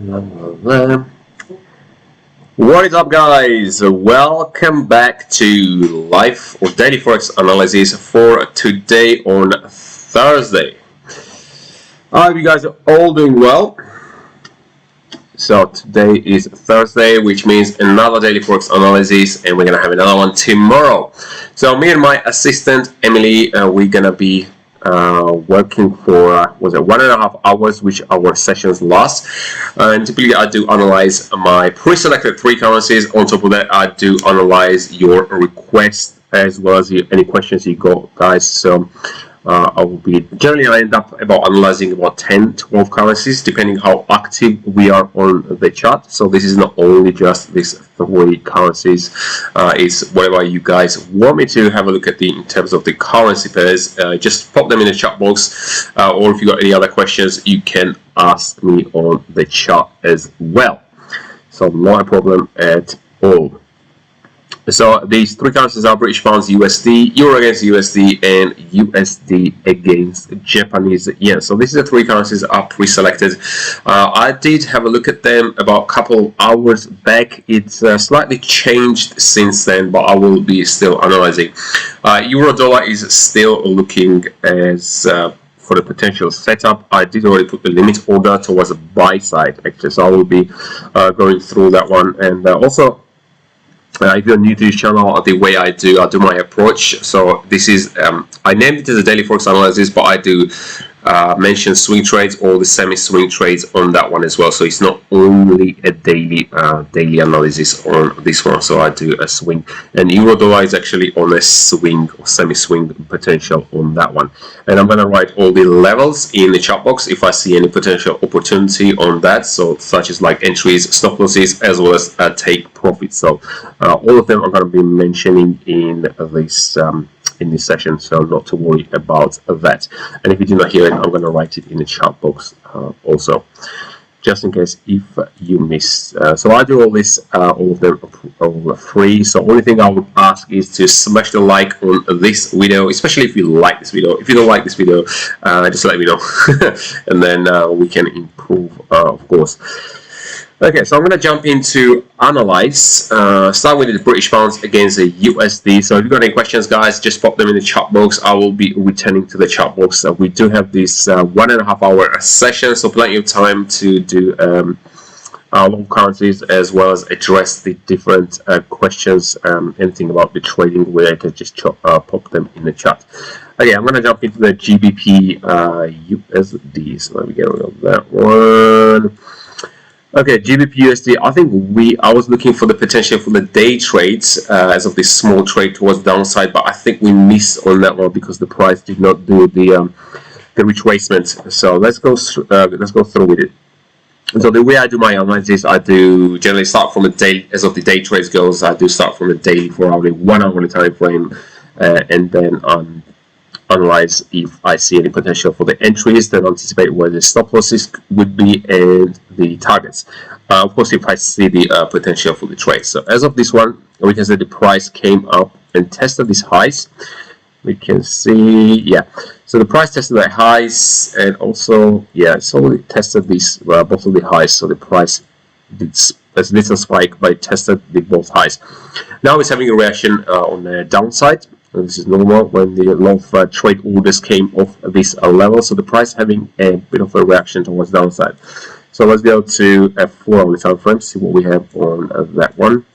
What is up, guys? Welcome back to live or daily forex analysis for today on Thursday. I hope you guys are all doing well. So today is Thursday, which means another daily forex analysis, and we're gonna have another one tomorrow. So me and my assistant Emily, we're gonna be working for 1.5 hours, which our sessions last. And typically I do analyze my pre-selected 3 currencies. On top of that, I do analyze your requests as well as any questions you got, guys. So I will be generally, I end up about analyzing about 10-12 currencies depending how active we are on the chart. So this is not only just these 3 currencies, it's whatever you guys want me to have a look at in terms of the currency pairs. Just pop them in the chat box, or if you got any other questions, you can ask me on the chat as well. So not a problem at all. So these 3 currencies are British pounds, USD, Euro against USD, and USD against Japanese yen. So these are the 3 currencies are pre-selected. I did have a look at them about a couple hours back. It's slightly changed since then, but I will be still analyzing. Euro dollar is still looking as for the potential setup. I did already put the limit order towards the buy side actually, so I will be going through that one. And also, if you're new to this channel, the way I do my approach. So this is I named it as a daily forex analysis, but I do mention swing trades or the semi-swing trades on that one as well. So it's not only a daily analysis on this one. So I do a swing, and euro dollar is actually on a swing or semi-swing potential on that one. And I'm gonna write all the levels in the chat box if I see any potential opportunity on that. So such as like entries, stop losses, as well as take profits. So all of them are gonna be mentioning in this session, so not to worry about that. And if you do not hear it, I'm going to write it in the chat box also, just in case if you miss. So I do all this, all of them are free. So only thing I would ask is to smash the like on this video, especially if you like this video. If you don't like this video, just let me know, and then we can improve, of course. Okay, so I'm going to jump into analyze. Start with the British pounds against the USD. So if you've got any questions, guys, just pop them in the chat box. I will be returning to the chat box. We do have this 1.5 hour session, so plenty of time to do long currencies as well as address the different questions. Anything about the trading related, just pop them in the chat. Okay, I'm going to jump into the GBP USD. So let me get rid of that one. Okay, GBP USD. I think I was looking for the potential for the day trades as of this small trade towards downside, but I think we missed on that one because the price did not do the retracement. So let's go through with it. So the way I do my analysis, I do generally start from a day. As of the day trades goes, I do start from a daily 4-hourly, 1-hourly time frame, and then analyze if I see any potential for the entries, then anticipate where the stop losses would be and the targets. Of course, if I see the potential for the trade. So as of this one, we can see the price came up and tested these highs. We can see, yeah. So the price tested the highs, and also, yeah, so it tested these both of the highs. So the price did a little spike, but it tested both highs. Now it's having a reaction on the downside. This is normal when the lot of trade orders came off this level, so the price having a bit of a reaction towards downside. So let's go to a 4-hourly time frame, see what we have on that one.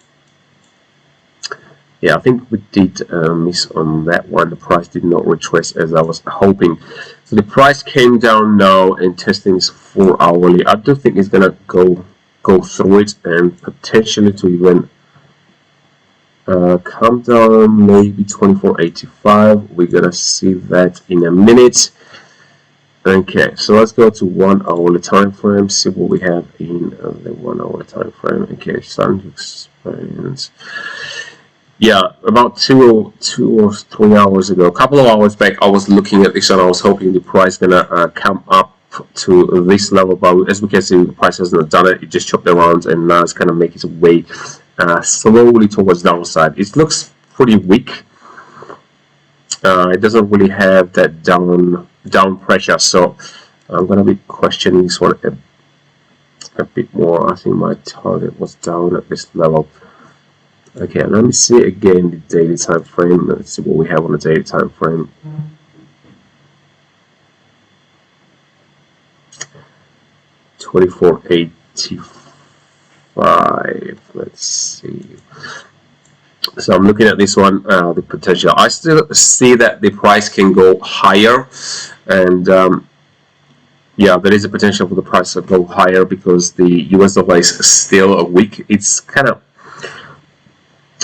Yeah, I think we did miss on that one. The price did not retrace as I was hoping. So the price came down now and testing is 4-hourly. I do think it's gonna go through it and potentially to even come down maybe 24.85. We're gonna see that in a minute. Okay, so let's go to 1-hourly time frame, see what we have in the 1-hourly time frame. Okay, starting to experience. Yeah, about 2 or 3 hours ago, a couple of hours back, I was looking at this and I was hoping the price gonna come up to this level, but as we can see, the price hasn't done it. It just chopped around and now it's kind of making its way slowly towards downside. It looks pretty weak. It doesn't really have that down pressure, so I'm going to be questioning this one a bit more. I think my target was down at this level. Okay, let me see again the daily time frame. Let's see what we have on the daily time frame. $24.85. Let's see. So I'm looking at this one, the potential. I still see that the price can go higher, and yeah, there is a potential for the price to go higher because the US dollar is still weak. It's kind of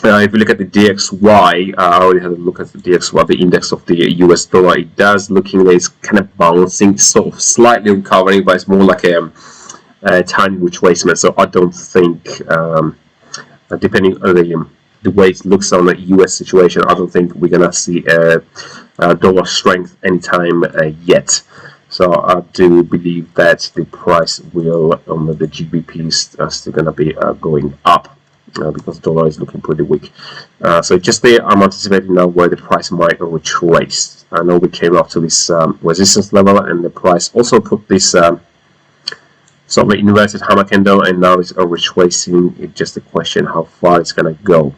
if you look at the DXY, I already had a look at the DXY, the index of the US dollar. It does looking like it's kind of bouncing, sort of slightly recovering, but it's more like a tiny retracement. So I don't think, depending on the way it looks on the US situation, I don't think we're gonna see dollar strength anytime yet. So I do believe that the price will on the GBP is still gonna be going up. Because the dollar is looking pretty weak. So just there, I'm anticipating now where the price might retrace. I know we came up to this resistance level, and the price also put this sort of inverted hammer candle, and now it's retracing. It's just a question how far it's gonna go.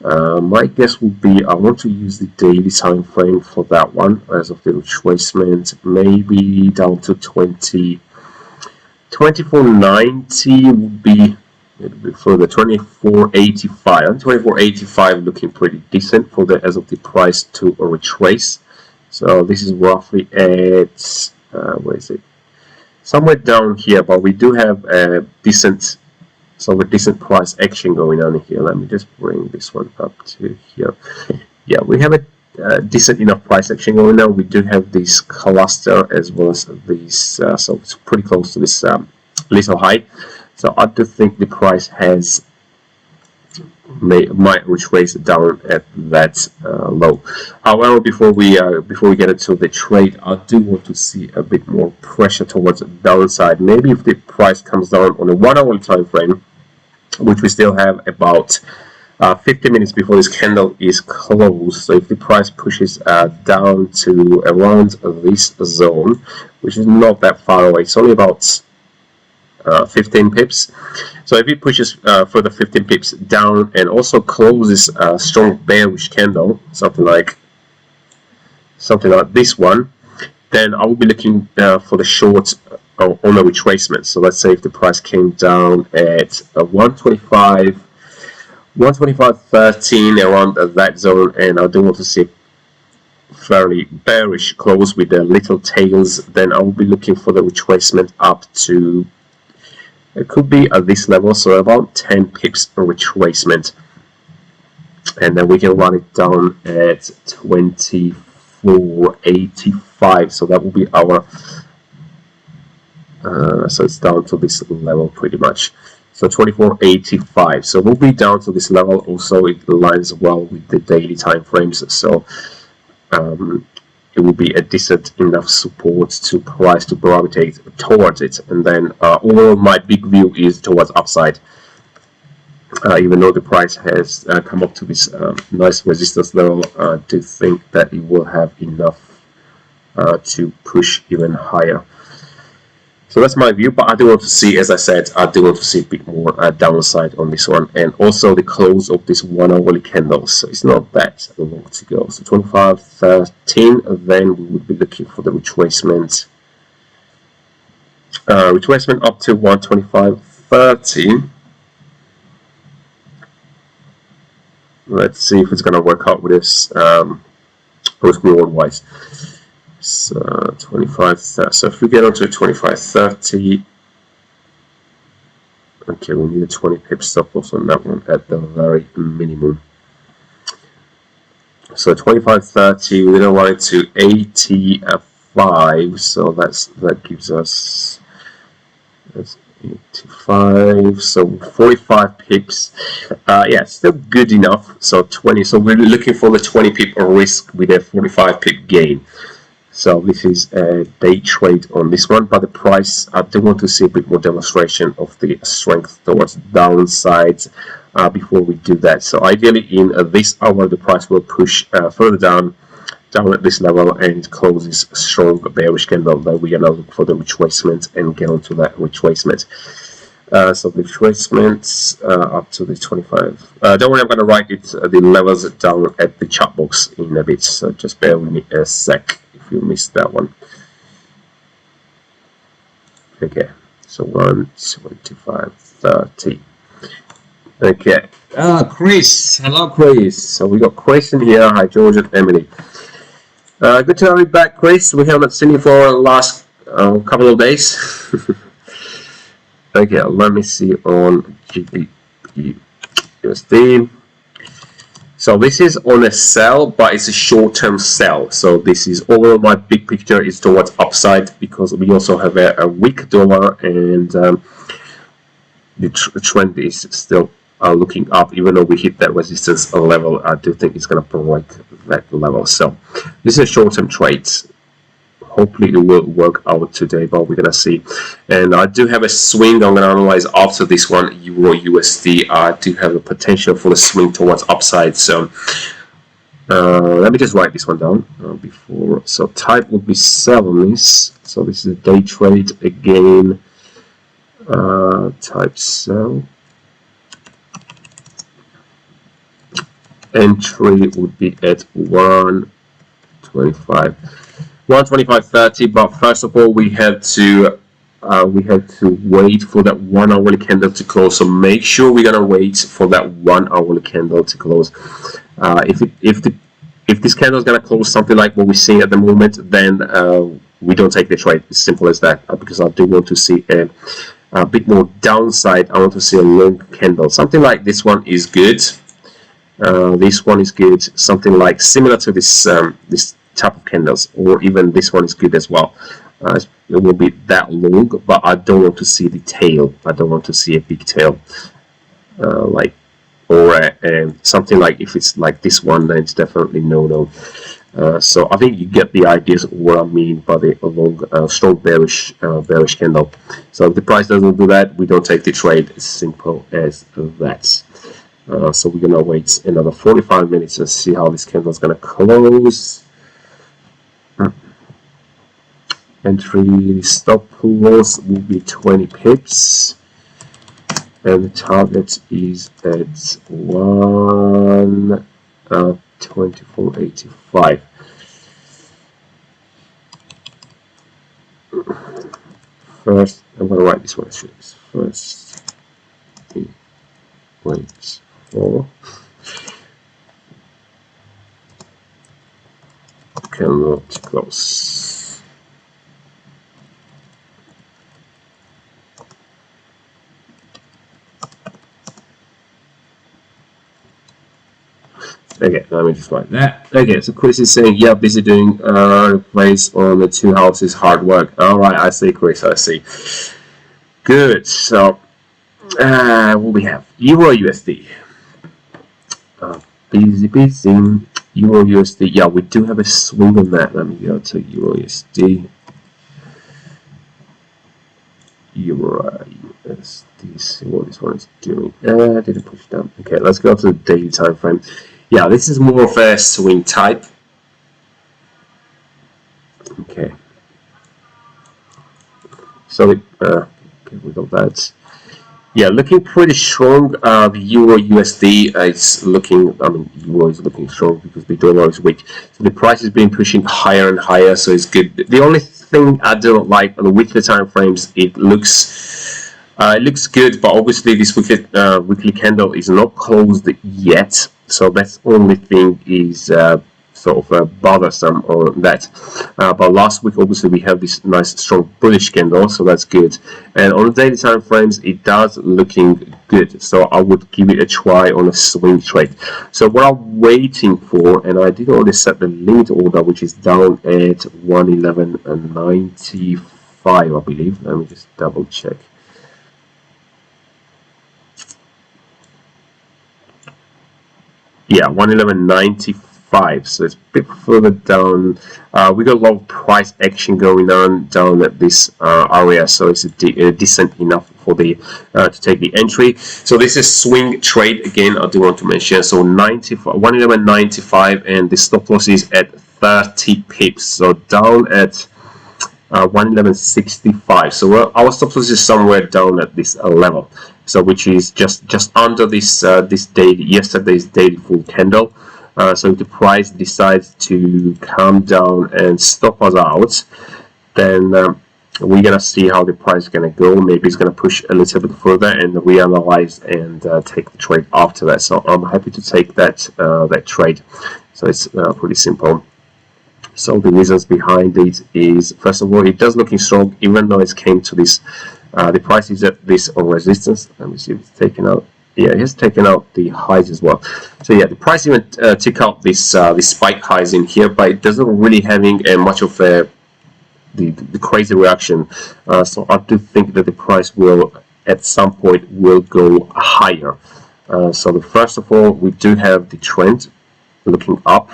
My guess would be I want to use the daily time frame for that one as of the retracement, maybe down to 24.90 would be. For the 24.85, and 24.85 looking pretty decent for the as of the price to retrace. So this is roughly at where is it? Somewhere down here, but we do have a decent, decent price action going on here. Let me just bring this one up to here. Yeah, we have a decent enough price action going on. We do have this cluster as well as these, so it's pretty close to this little high. So I do think the price might retrace down at that low. However, before we get into the trade, I do want to see a bit more pressure towards the downside. Maybe if the price comes down on a 1 hour time frame, which we still have about 50 minutes before this candle is closed. So if the price pushes down to around this zone, which is not that far away, it's only about 15 pips. So if it pushes further 15 pips down and also closes a strong bearish candle, something like this one, then I will be looking for the short on a retracement. So let's say if the price came down at 125.13 around that zone, and I do want to see fairly bearish close with the little tails, then I will be looking for the retracement up to, it could be at this level, so about 10 pips per retracement, and then we can run it down at 24.85. So that will be our so it's down to this level pretty much. So 24.85. So we'll be down to this level. Also, it aligns well with the daily time frames. So it will be a decent enough support to price to gravitate towards it. And then overall, my big view is towards upside. Even though the price has come up to this nice resistance level, I do think that it will have enough to push even higher. So that's my view, but I do want to see, as I said, I do want to see a bit more downside on this one, and also the close of this 1 hourly candle. So it's not that long to go. So 25.13, then we would be looking for the retracement. Retracement up to 125.30. Let's see if it's going to work out with this post reward wise. So 25. So if we get onto 25.30, okay, we need a 20 pip stop loss on that one at the very minimum. So 25.30, we're gonna run it to 85. So that gives us, that's 85. So 45 pips. Yeah, still good enough. So 20. So we're looking for the 20 pip risk with a 45 pip gain. So this is a day trade on this one, but the price, I do want to see a bit more demonstration of the strength towards downside before we do that. So ideally in this hour, the price will push further down at this level and close this strong bearish candle. Then we are now look for the retracement and get onto that retracement. So the retracements up to the 25. Don't worry, I'm going to write it the levels down at the chat box in a bit. So just bear with me a sec if you missed that one. Okay, so 125.30. Okay. Chris. Hello, Chris. So we got Chris in here. Hi, George and Emily. Good to have you back, Chris. We haven't seen you for the last couple of days. Okay, let me see on Gbpusd. So this is on a sell, but it's a short-term sell. So this is overall my big picture is towards upside because we also have a weak dollar, and the trend is still looking up. Even though we hit that resistance level, I do think it's going to break that level. So this is a short-term trade. Hopefully it will work out today, but we're gonna see. And I do have a swing I'm gonna analyze after this one, Euro USD. I do have a potential for the swing towards upside. So let me just write this one down before. So type would be selling this. So this is a day trade again. Type sell. Entry would be at 125. 125.30, but first of all we have to wait for that 1 hourly candle to close. So make sure we're gonna wait for that 1 hourly candle to close. If this candle is gonna close something like what we're seeing at the moment, then we don't take the trade. As simple as that. Because I do want to see a bit more downside. I want to see a long candle. Something like this one is good. This one is good. Something like similar to this this type of candles, or even this one is good as well. It will be that long, but I don't want to see the tail. I don't want to see a big tail, something like, if it's like this one, then it's definitely no. So I think you get the ideas of what I mean by the long, strong bearish candle. So if the price doesn't do that, we don't take the trade. As simple as that. So we're gonna wait another 45 minutes and see how this candle is gonna close. Entry stop loss will be 20 pips, and the target is at 124.85. First, I'm going to write this one. First, wait for candle to close. Okay, let me just write that. Okay, so Chris is saying, yeah, busy doing replace on the 2 houses, hard work. Alright, I see, Chris, I see. Good, so what we have? Euro USD. Busy. Euro USD. Yeah, we do have a swing on that. Let me go to Euro USD. Euro USD. See what this one is doing. Didn't push down. Okay, let's go to the daily time frame. Yeah, this is more of a swing type. Okay. So okay, we got that. Yeah, looking pretty strong. The Euro USD is looking. I mean, Euro is looking strong because the dollar is weak. So the price has been pushing higher and higher. So it's good. The only thing I don't like on the weekly time frames, it looks good, but obviously this weekly candle is not closed yet. So that's the only thing is sort of bothersome on that. But last week, obviously, we have this nice strong bullish candle, so that's good. And on the daily time frames, it does looking good. So I would give it a try on a swing trade. So what I'm waiting for, and I did already set the limit order, which is down at 111.95, I believe. Let me just double check. Yeah, 111.95, so it's a bit further down. We got a lot of price action going on down at this area, so it's decent enough for the to take the entry. So this is swing trade again. I do want to mention. So 111.95, and the stop loss is at 30 pips. So down at 111.65. So our stop loss is somewhere down at this level, so which is just under this yesterday's daily full candle. So if the price decides to come down and stop us out, then we're gonna see how the price is gonna go. Maybe it's gonna push a little bit further and reanalyze and take the trade after that. So I'm happy to take that trade. So it's pretty simple. So the reasons behind it is, first of all, it does looking strong, even though it came to this. The price is at this resistance. Let me see if it's taken out. Yeah, it has taken out the highs as well. So yeah, the price even took out this spike highs in here, but it doesn't really having much of a the crazy reaction. So I do think that the price will at some point will go higher. So first of all, we do have the trend looking up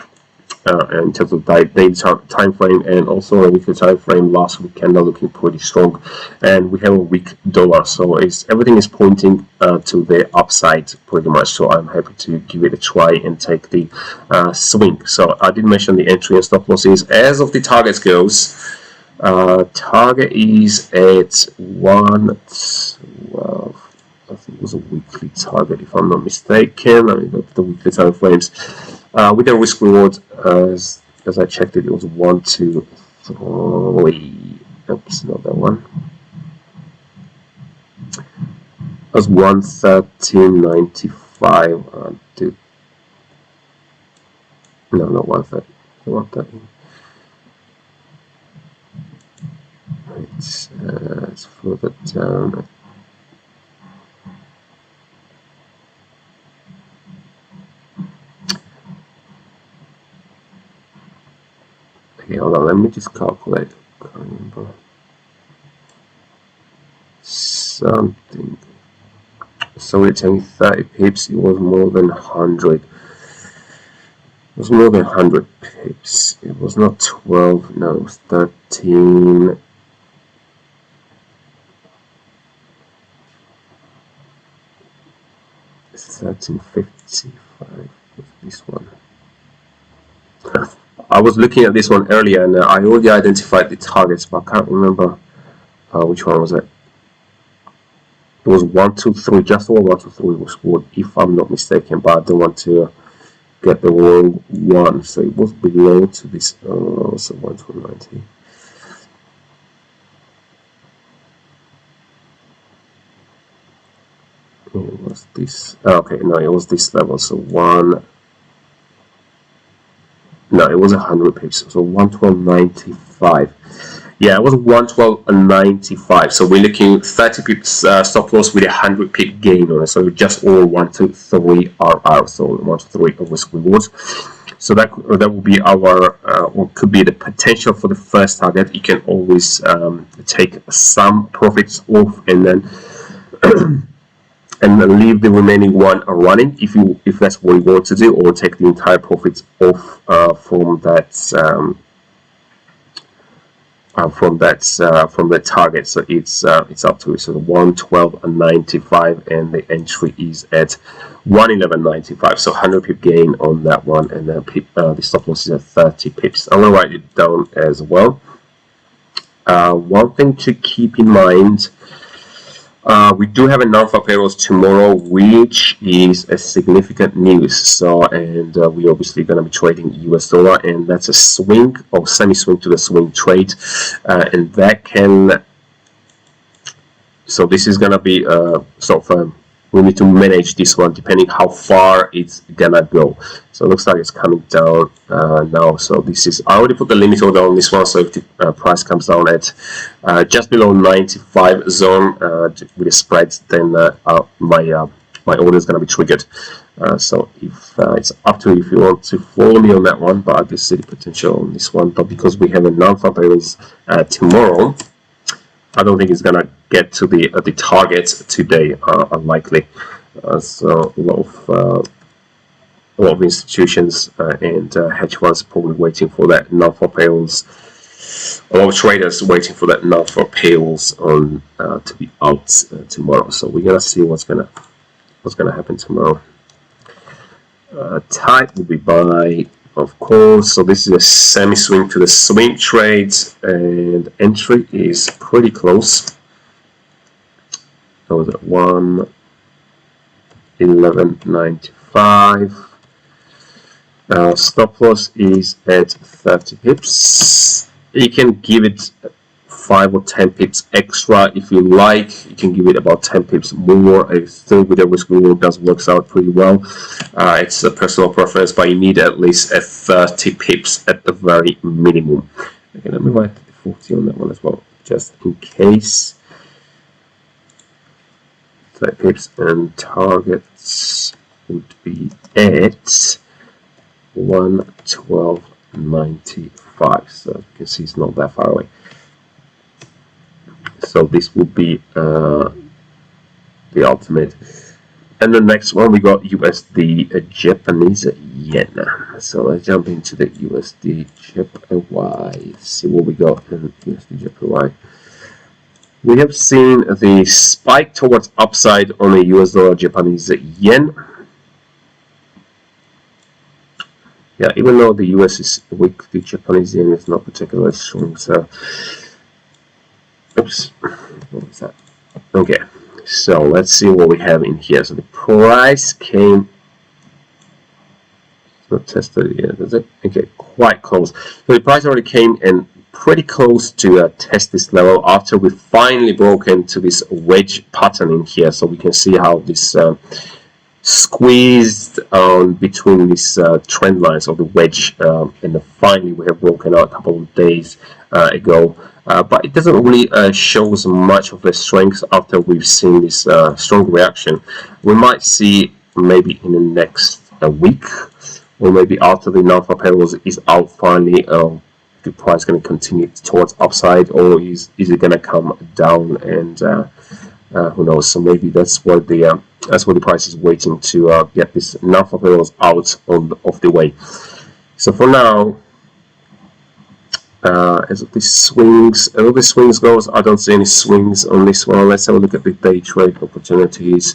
in terms of daily time frame, and also a weekly time frame. Last week candle looking pretty strong, and we have a weak dollar, so everything is pointing to the upside pretty much. So I'm happy to give it a try and take the swing. So I did mention the entry and stop losses. As of the targets goes, target is at 112. I think it was a weekly target, if I'm not mistaken. Let me look at the weekly time frames. With the risk reward, as I checked it, it was 1, 2, 3. Oops, not that one. It was 113.95. No, not 130. 130. It's further down. Okay, hold on, let me just calculate. I can't remember. Something. So we're taking 30 pips, it was more than 100. It was more than 100 pips. It was not 12, no, it was 13. It's 13.55 was this one. I was looking at this one earlier, and I already identified the targets, but I can't remember which one was it. It was 1, 2, 3, just over 1, 2, 3 was scored, if I'm not mistaken, but I don't want to get the wrong one. So it was below to this, so 1 to 90. It was this, okay, no, it was this level, so no, it was 100 pips, so 112.95. Yeah, it was 112.95. So we're looking 30 pips stop loss with a 100 pip gain on it. So just all 1, 2, 3 RR. So 1 to 3 risk rewards. So that will be our or could be the potential for the first target. You can always take some profits off and then and leave the remaining one running if that's what you want to do, or take the entire profits off from that target. So it's up to it. So 112.95, and the entry is at 111.95. So 100 pip gain on that one, and then the stop loss is at 30 pips. I'm gonna write it down as well. One thing to keep in mind. We do have a non-farm payrolls tomorrow, which is a significant news. So, and we're obviously going to be trading US dollar, and that's a swing or semi-swing to the swing trade, and that can. So this is going to be sort of we need to manage this one depending how far it's gonna go. So it looks like it's coming down now. So this is, I already put the limit order on this one, so if the price comes down at just below 95 zone with the spreads, then my order is going to be triggered. So if it's up to you if you want to follow me on that one, but I do see the potential on this one. But because we have a non-farm payrolls tomorrow, I don't think it's going to get to the target today, unlikely. So a lot of institutions and hedge funds probably waiting for that non-farm payrolls. A lot of traders waiting for that non-farm payrolls on to be out tomorrow. So we're gonna see what's gonna happen tomorrow. Type will be buy of course. So this is a semi-swing to the swing trades, and entry is pretty close. That was at 111.95. Stop loss is at 30 pips. You can give it 5 or 10 pips extra if you like. You can give it about 10 pips more. I think with the risk reward does works out pretty well. It's a personal preference, but you need at least 30 pips at the very minimum. Okay, let me write 40 on that one as well, just in case. 30 pips, and targets would be at 112.95. So you can see it's not that far away. So this would be the ultimate. And the next one we got USD Japanese yen. So let's jump into the USD JPY. See what we got in USD JPY. We have seen the spike towards upside on the US dollar Japanese yen. Yeah, even though the US is weak, the Japanese yen is not particularly strong. So, oops, what was that? Okay, so let's see what we have in here. So the price came, it's not tested yet, is it? Okay, quite close. So the price already came in pretty close to test this level after we finally broke into this wedge pattern in here. So we can see how this squeezed between these trend lines of the wedge, and finally we have broken out a couple of days ago. But it doesn't really show us much of a strength after we've seen this strong reaction. We might see maybe in the next week, or maybe after the non-farm payrolls is out finally, the price going to continue towards upside, or is it going to come down, and who knows. So maybe that's what the price is waiting to get this non-farm payrolls out of the way. So for now, as the swings goes, I don't see any swings on this one. Let's have a look at the day trade opportunities.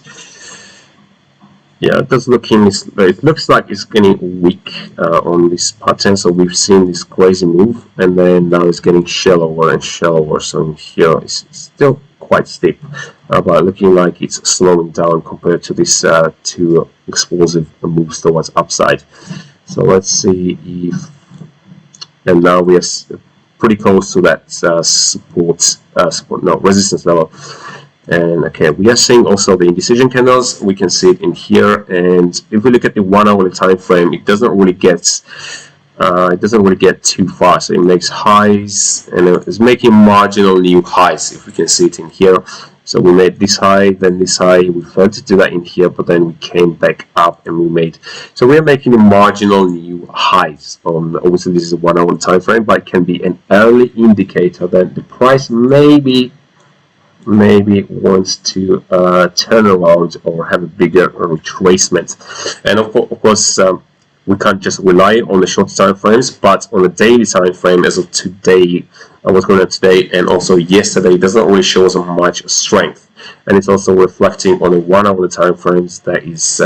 Yeah, it does look it looks like it's getting weak on this pattern. So we've seen this crazy move, and then now it's getting shallower and shallower. So in here it's still quite steep, but looking like it's slowing down compared to this two explosive moves towards upside. So let's see if, and now we are pretty close to that resistance level. And okay, we are seeing also the indecision candles. We can see it in here, and if we look at the 1 hourly time frame, it doesn't really get too far. So it makes highs, and it's making marginal new highs. If we can see it in here, so we made this high, then this high. We failed to do that in here, but then we came back up and we made. So we are making marginal new highs on. Obviously, this is a 1 hour time frame, but it can be an early indicator that the price maybe wants to turn around or have a bigger retracement. And of course, we can't just rely on the short time frames, but on the daily time frame as of today, what's going on today and also yesterday, doesn't really show us much strength, and it's also reflecting on the 1 hour time frames that is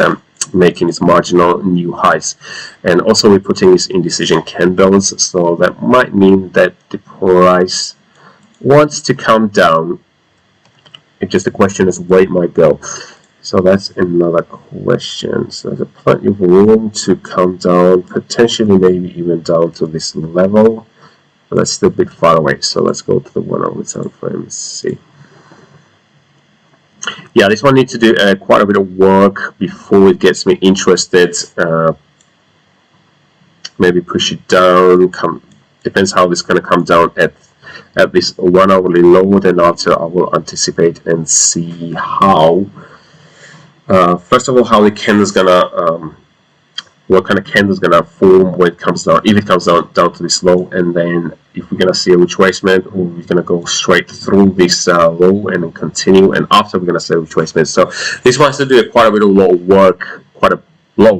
making its marginal new highs. And also we're putting these indecision candles, so that might mean that the price wants to come down. It's just the question is where it might go. So that's another question. So there's plenty of room to come down, potentially maybe even down to this level, but that's still a bit far away. So let's go to the 1 hour time frame and see. Yeah, this one needs to do quite a bit of work before it gets me interested. Maybe push it down. Depends how this is going to come down at this 1 hourly low. Then after I will anticipate and see how. First of all, how the candle's gonna, what kind of candle's gonna form when it comes down, if it comes down to this low, and then if we're gonna see a retracement, or we're gonna go straight through this low and then continue, and after we're gonna see a retracement. So this one has to do quite a bit of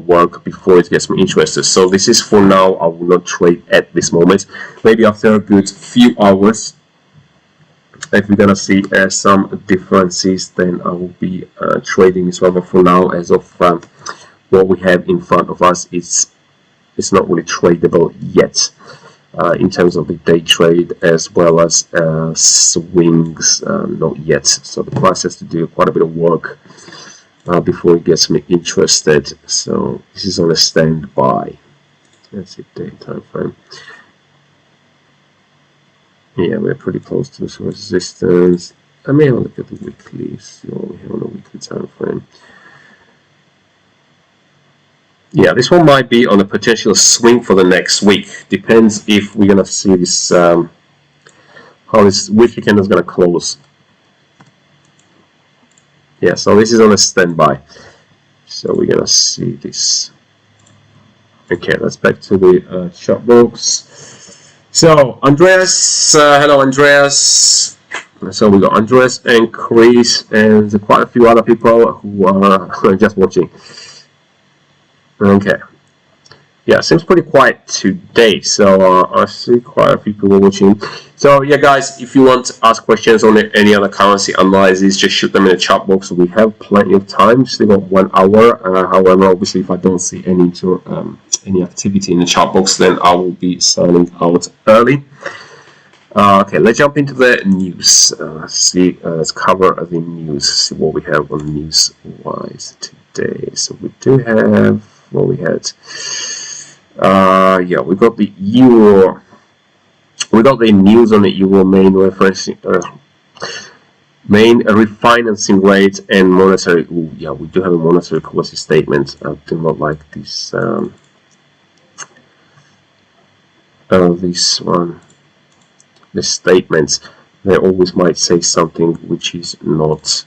work before it gets me interested. So this is for now. I will not trade at this moment. Maybe after a good few hours, if we're gonna see some differences, then I will be trading this one. But for now, as of what we have in front of us, it's it's not really tradable yet in terms of the day trade as well as swings, not yet. So the price has to do quite a bit of work before it gets me interested. So this is on a standby. Let's see, day time frame. Yeah, we're pretty close to this resistance. I may have a look at the weekly, see what we have on the weekly time frame. Yeah, this one might be on a potential swing for the next week. Depends if we're gonna see this how this weekly candle is gonna close. Yeah, so this is on a standby. So we're gonna see this. Okay, let's back to the chart box. So Andreas, hello Andreas. So we got Andreas and Chris and quite a few other people who are just watching. Okay. Yeah, seems pretty quiet today, so I see quite a few people watching. So yeah, guys, if you want to ask questions on any other currency analysis, just shoot them in the chat box. We have plenty of time, still got 1 hour. However, obviously, if I don't see any activity in the chat box, then I will be signing out early. Okay, let's jump into the news. Let's cover the news. See what we have on news-wise today. So we do have what we had. Yeah, we got the euro. We got the news on the euro main refinancing rate and monetary. Ooh, yeah, we do have a monetary policy statement. I do not like this. This one. The statements. They always might say something which is not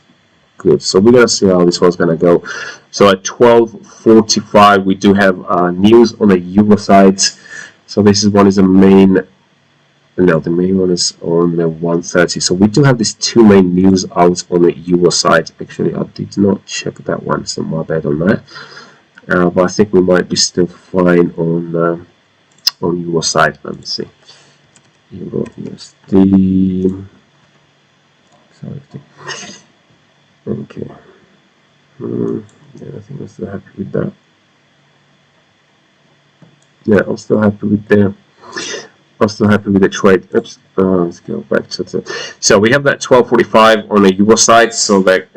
good. So we're gonna see how this one's gonna go. So at 12:45 we do have news on the euro side. So this is one is the main. No, the main one is on the 1:30. So we do have these two main news out on the euro side. Actually, I did not check that one, so my bad on that. But I think we might be still fine on euro side. Let me see. Euro USD. Sorry. Okay. Yeah, I think I'm still happy with that. Yeah, I'm still happy with that. I'm still happy with the trade. Oops. Let's go back to the. So we have that 12:45 on the euro side. So that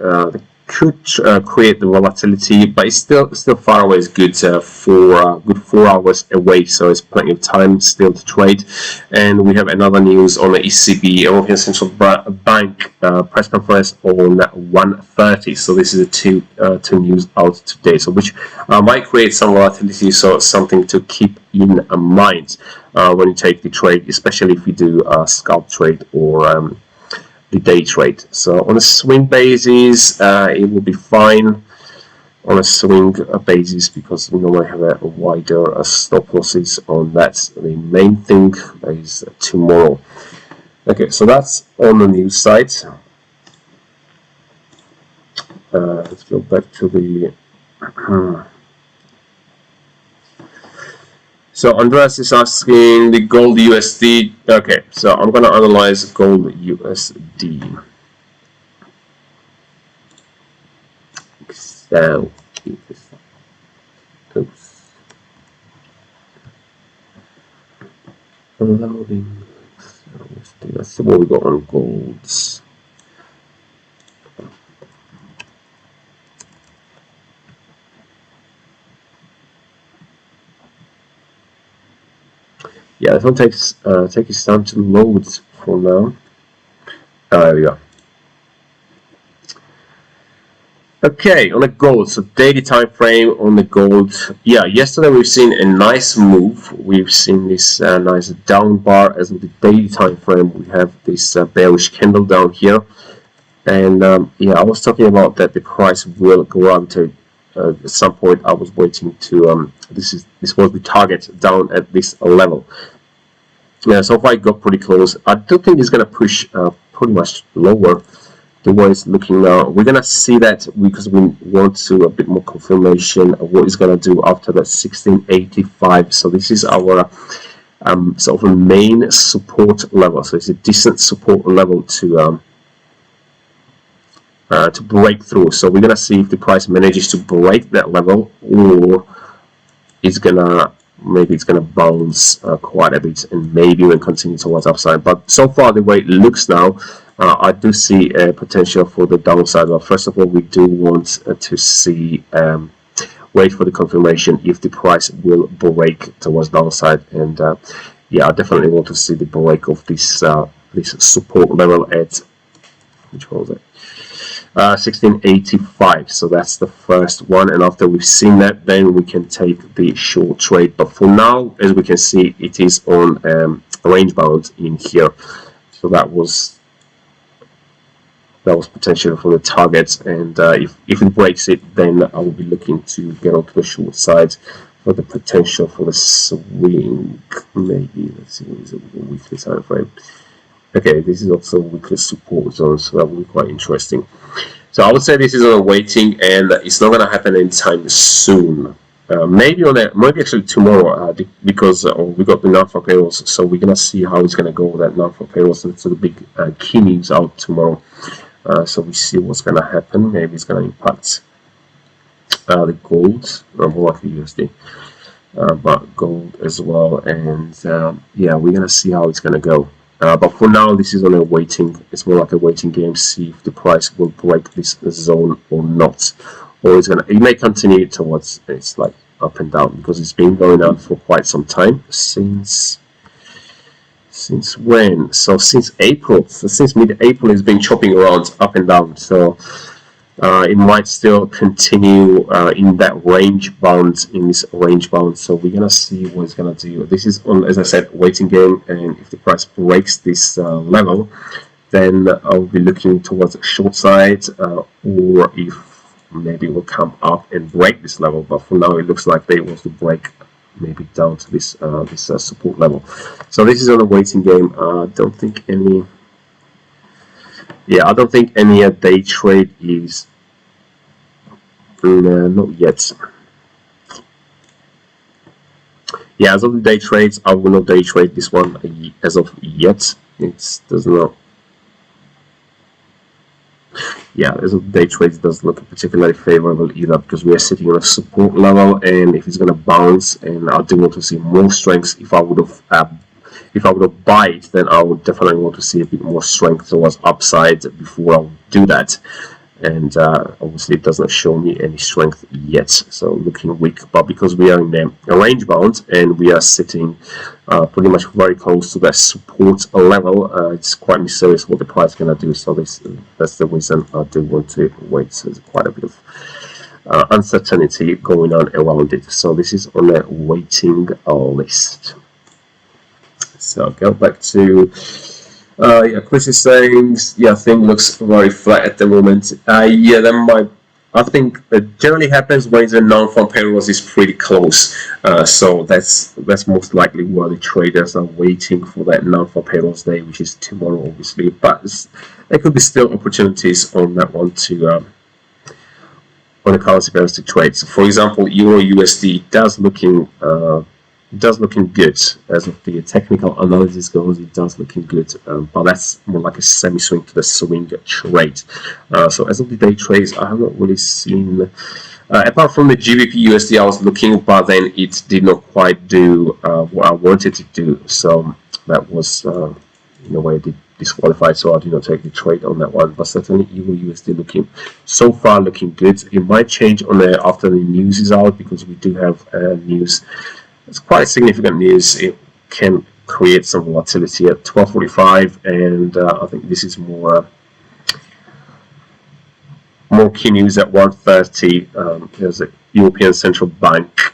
could create the volatility, but it's still far away. It's good for good 4 hours away. So it's plenty of time still to trade. And we have another news on the ECB, European Central Bank press conference on 1:30. So this is the two news out today. So which might create some volatility. So something to keep in mind when you take the trade, especially if you do a scalp trade or the day trade. So on a swing basis, it will be fine on a swing basis because we normally have a wider stop losses on that. The main thing is tomorrow. Okay, so that's on the news side. Let's go back to the. So Andreas is asking the gold USD. Okay, so I'm going to analyze gold USD. So, oops. Loading. Let's see what we got on golds. Yeah, this one takes its time to load for now. There we go. Okay, on the gold, so daily time frame on the gold. Yeah, yesterday we've seen a nice move. We've seen this nice down bar. As with the daily time frame, we have this bearish candle down here. And yeah, I was talking about that the price will go up to at some point. I was waiting to this was the target down at this level. Yeah, so far it got pretty close. I do think it's going to push pretty much lower the way it's looking now. We're going to see that because we want to a bit more confirmation of what it's going to do after that 1685. So this is our sort of a main support level. So it's a decent support level to break through. So we're going to see if the price manages to break that level or it's going to maybe it's going to bounce quite a bit, and maybe we'll continue towards upside. But so far, the way it looks now, I do see a potential for the downside. But first of all, we do want to see wait for the confirmation if the price will break towards downside. And yeah, I definitely want to see the break of this this support level at, which was it, 1685. So that's the first one, and after we've seen that, then we can take the short trade. But for now, as we can see, it is on range bound in here. So that was potential for the target, and if it breaks it, then I will be looking to get onto the short side for the potential for the swing. Maybe let's see, what is it, weekly time frame. Okay, this is also weekly support zone, so that will be quite interesting. So I would say this is on a waiting, and it's not going to happen anytime soon. Maybe actually tomorrow, because we got the non-farm payrolls, so we're going to see how it's going to go with that non-farm payrolls. So the big key news out tomorrow. So we see what's going to happen. Maybe it's going to impact the gold, or more likely USD, but gold as well. And yeah, we're going to see how it's going to go. But for now, this is on a waiting. It's more like a waiting game. See if the price will break this zone or not, or it may continue towards, it's like up and down, because it's been going on for quite some time, since when? So since April. So since mid-April, it's been chopping around up and down. So it might still continue in that range bound, so we're gonna see what it's gonna do. This is on, as I said, waiting game, and if the price breaks this level, then I'll be looking towards the short side, or if maybe it will come up and break this level. But for now, it looks like they want to break maybe down to this support level. So this is on a waiting game. I don't think any day trade is not yet. Yeah, as of the day trades, I will not day trade this one as of yet. It does not. Yeah, as of the day trades, doesn't look particularly favorable either, because we are sitting on a support level, and if it's going to bounce, and I do want to see more strength. If I would have buy it, then I would definitely want to see a bit more strength towards upside before I would do that. And obviously, it doesn't show me any strength yet, so looking weak. But because we are in a range bound, and we are sitting pretty much very close to that support level, it's quite mysterious what the price is going to do. So that's the reason I do want to wait. So there's quite a bit of uncertainty going on around it. So this is on a waiting list. So go back to yeah, Chris is saying, yeah, thing looks very flat at the moment. Yeah, I think it generally happens when the non-farm payrolls is pretty close. So that's most likely why the traders are waiting for that non-farm payrolls day, which is tomorrow, obviously. But there could be still opportunities on that one to on the currency pairs to trade. So for example, Euro USD does looking good as of the technical analysis goes. It does looking good, but that's more like a semi-swing to the swing trade. So as of the day trades, I haven't really seen, apart from the Gbp USD, I was looking, but then it did not quite do what I wanted to do. So that was in a way disqualified. So I did not take the trade on that one. But certainly Euro USD looking so far looking good. It might change on after the news is out, because we do have news. It's quite significant news. It can create some volatility at 12:45, and I think this is more key news at 1:30. There's a European Central Bank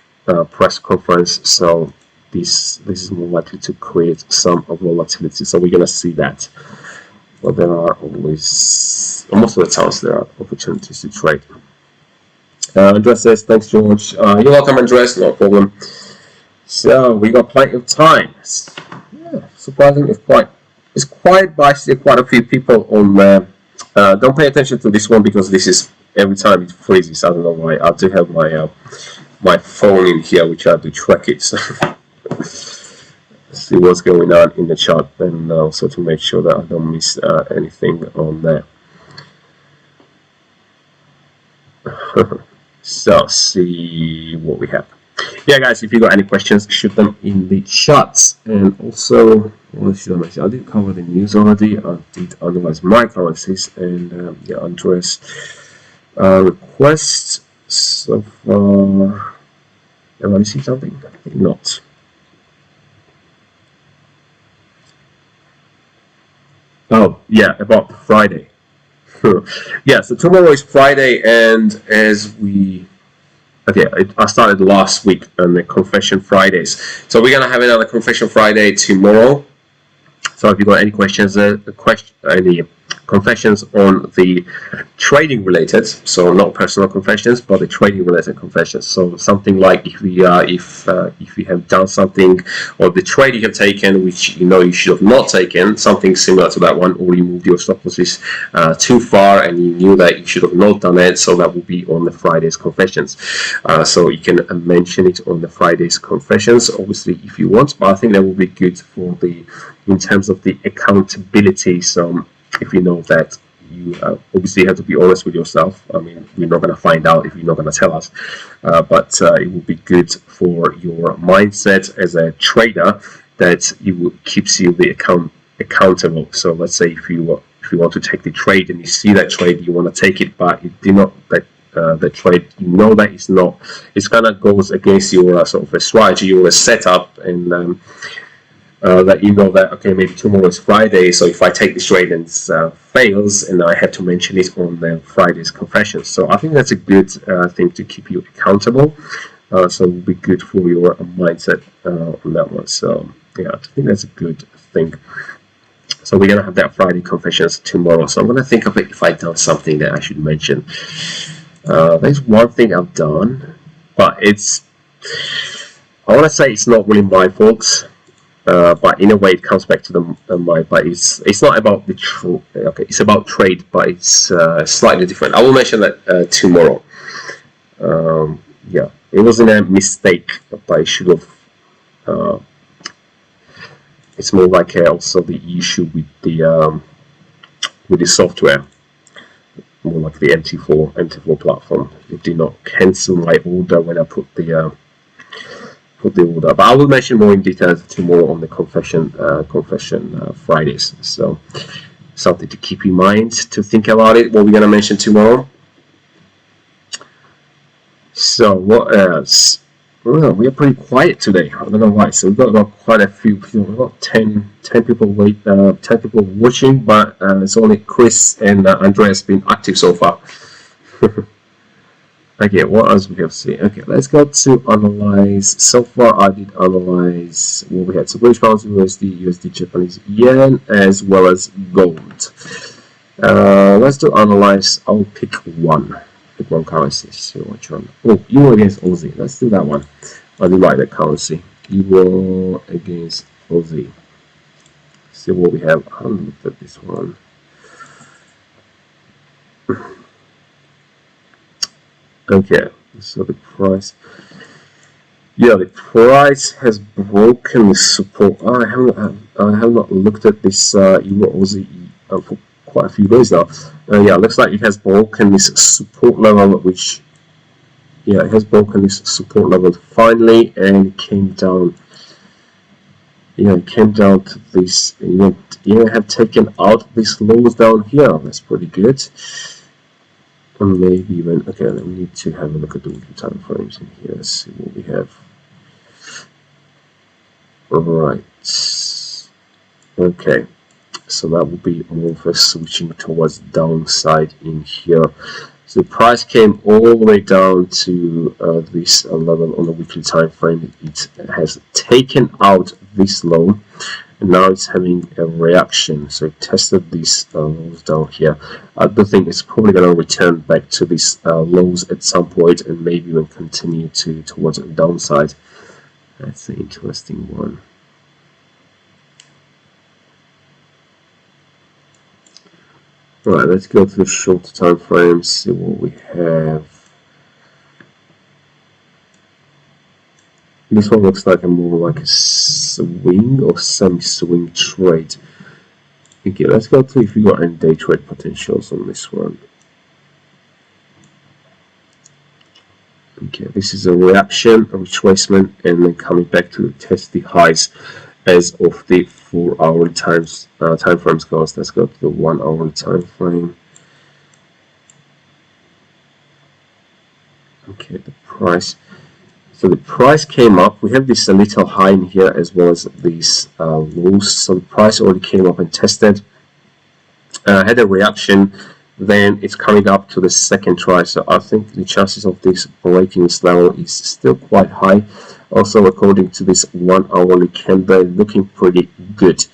press conference, so this is more likely to create some volatility. So we're gonna see that. But there are always, most of the times, there are opportunities to trade. Andres says, thanks, George. You're welcome, Andres. No problem. So we got plenty of time. Yeah, surprisingly, it's quite by quite a few people on there. Don't pay attention to this one, because this is every time it freezes. I don't know why. I do have my phone in here, which I have to track it. So see what's going on in the chart, and also to make sure that I don't miss anything on there. So see what we have. yeah, guys, if you got any questions, shoot them in the chats. And also, what should I mention? I did cover the news already. I did analyze my currencies, and yeah, Andreas request so far. Am I missing something? I think not. Oh, yeah, about Friday. Yeah, so tomorrow is Friday, and as we okay, I started last week on the Confession Fridays. So we're gonna have another Confession Friday tomorrow. So if you got any questions, any confessions on the trading related, so not personal confessions, but the trading related confessions. So something like if you have done something, or the trade you have taken which you know you should have not taken, something similar to that one, or you moved your stop losses too far and you knew that you should have not done it, so that will be on the Friday's confessions. So you can mention it on the Friday's confessions, obviously, if you want, but I think that will be good for the in terms of the accountability. So if you know that you obviously have to be honest with yourself. I mean, we're not going to find out if you're not going to tell us, but it will be good for your mindset as a trader that it keeps you the accountable. So let's say if you want to take the trade and you see that trade, you want to take it, but you do not the trade, you know that it's kind of goes against your sort of a strategy, your setup, and that you know that, okay, maybe tomorrow is Friday, so if I take this trade and it fails, and I have to mention it on the Friday's confessions. So I think that's a good thing to keep you accountable. So it will be good for your mindset on that one. So yeah, I think that's a good thing. So we're gonna have that Friday confessions tomorrow. So I'm gonna think of it if I've done something that I should mention. There's one thing I've done, but I want to say it's not really my fault. But in a way, it comes back to my. But it's not about the okay. It's about trade, but it's slightly different. I will mention that tomorrow. Yeah, it wasn't a mistake, but I should have. It's more like also the issue with the software, more like the MT4 platform. It did not cancel my order when I put the order, but I will mention more in detail tomorrow on the confession Fridays. So something to keep in mind, to think about it, what we're going to mention tomorrow. So what else? Well, we are pretty quiet today. I don't know why. So we've got quite a few people. We've got 10 people 10 people watching, but it's only Chris and Andreas been active so far. Okay, what else we have seen? Okay, let's go to analyze. So far, I did analyze what we had. So British pounds, USD, Japanese yen, as well as gold. Let's do analyze. I'll pick one currency. So which one? Oh, Euro against Aussie. Let's do that one. I do like that currency. Euro against Aussie. See what we have. I haven't looked at this one. Okay, so the price, yeah, the price has broken the support. I have not looked at this Euro Aussie for quite a few days now. Yeah, it looks like it has broken this support level, which, yeah, it has broken this support level finally, and came down. Yeah, it came down to this. You have taken out these lows down here. That's pretty good. And maybe even, okay, let me need to have a look at the weekly time frames in here. Let's see what we have. Alright. Okay. So that will be more of a switching towards downside in here. So the price came all the way down to this level on the weekly time frame. It has taken out this low, and now it's having a reaction. So it tested these lows down here. I do think it's probably going to return back to these lows at some point, and maybe even continue towards the downside. That's an interesting one. Right, let's go to the shorter time frame, see what we have. This one looks like more like a swing or semi-swing trade. Okay, let's go to if you got any day trade potentials on this one. Okay, this is a reaction, a retracement, and then coming back to test the highs as of the 4-hour time frames goes. Let's go to the 1-hour time frame. Okay, the price. So the price came up. We have this a little high in here as well as these lows. So the price already came up and tested. Had a reaction. Then it's coming up to the second try. So I think the chances of this breaking this level is still quite high. Also, according to this 1-hourly candle, looking pretty good.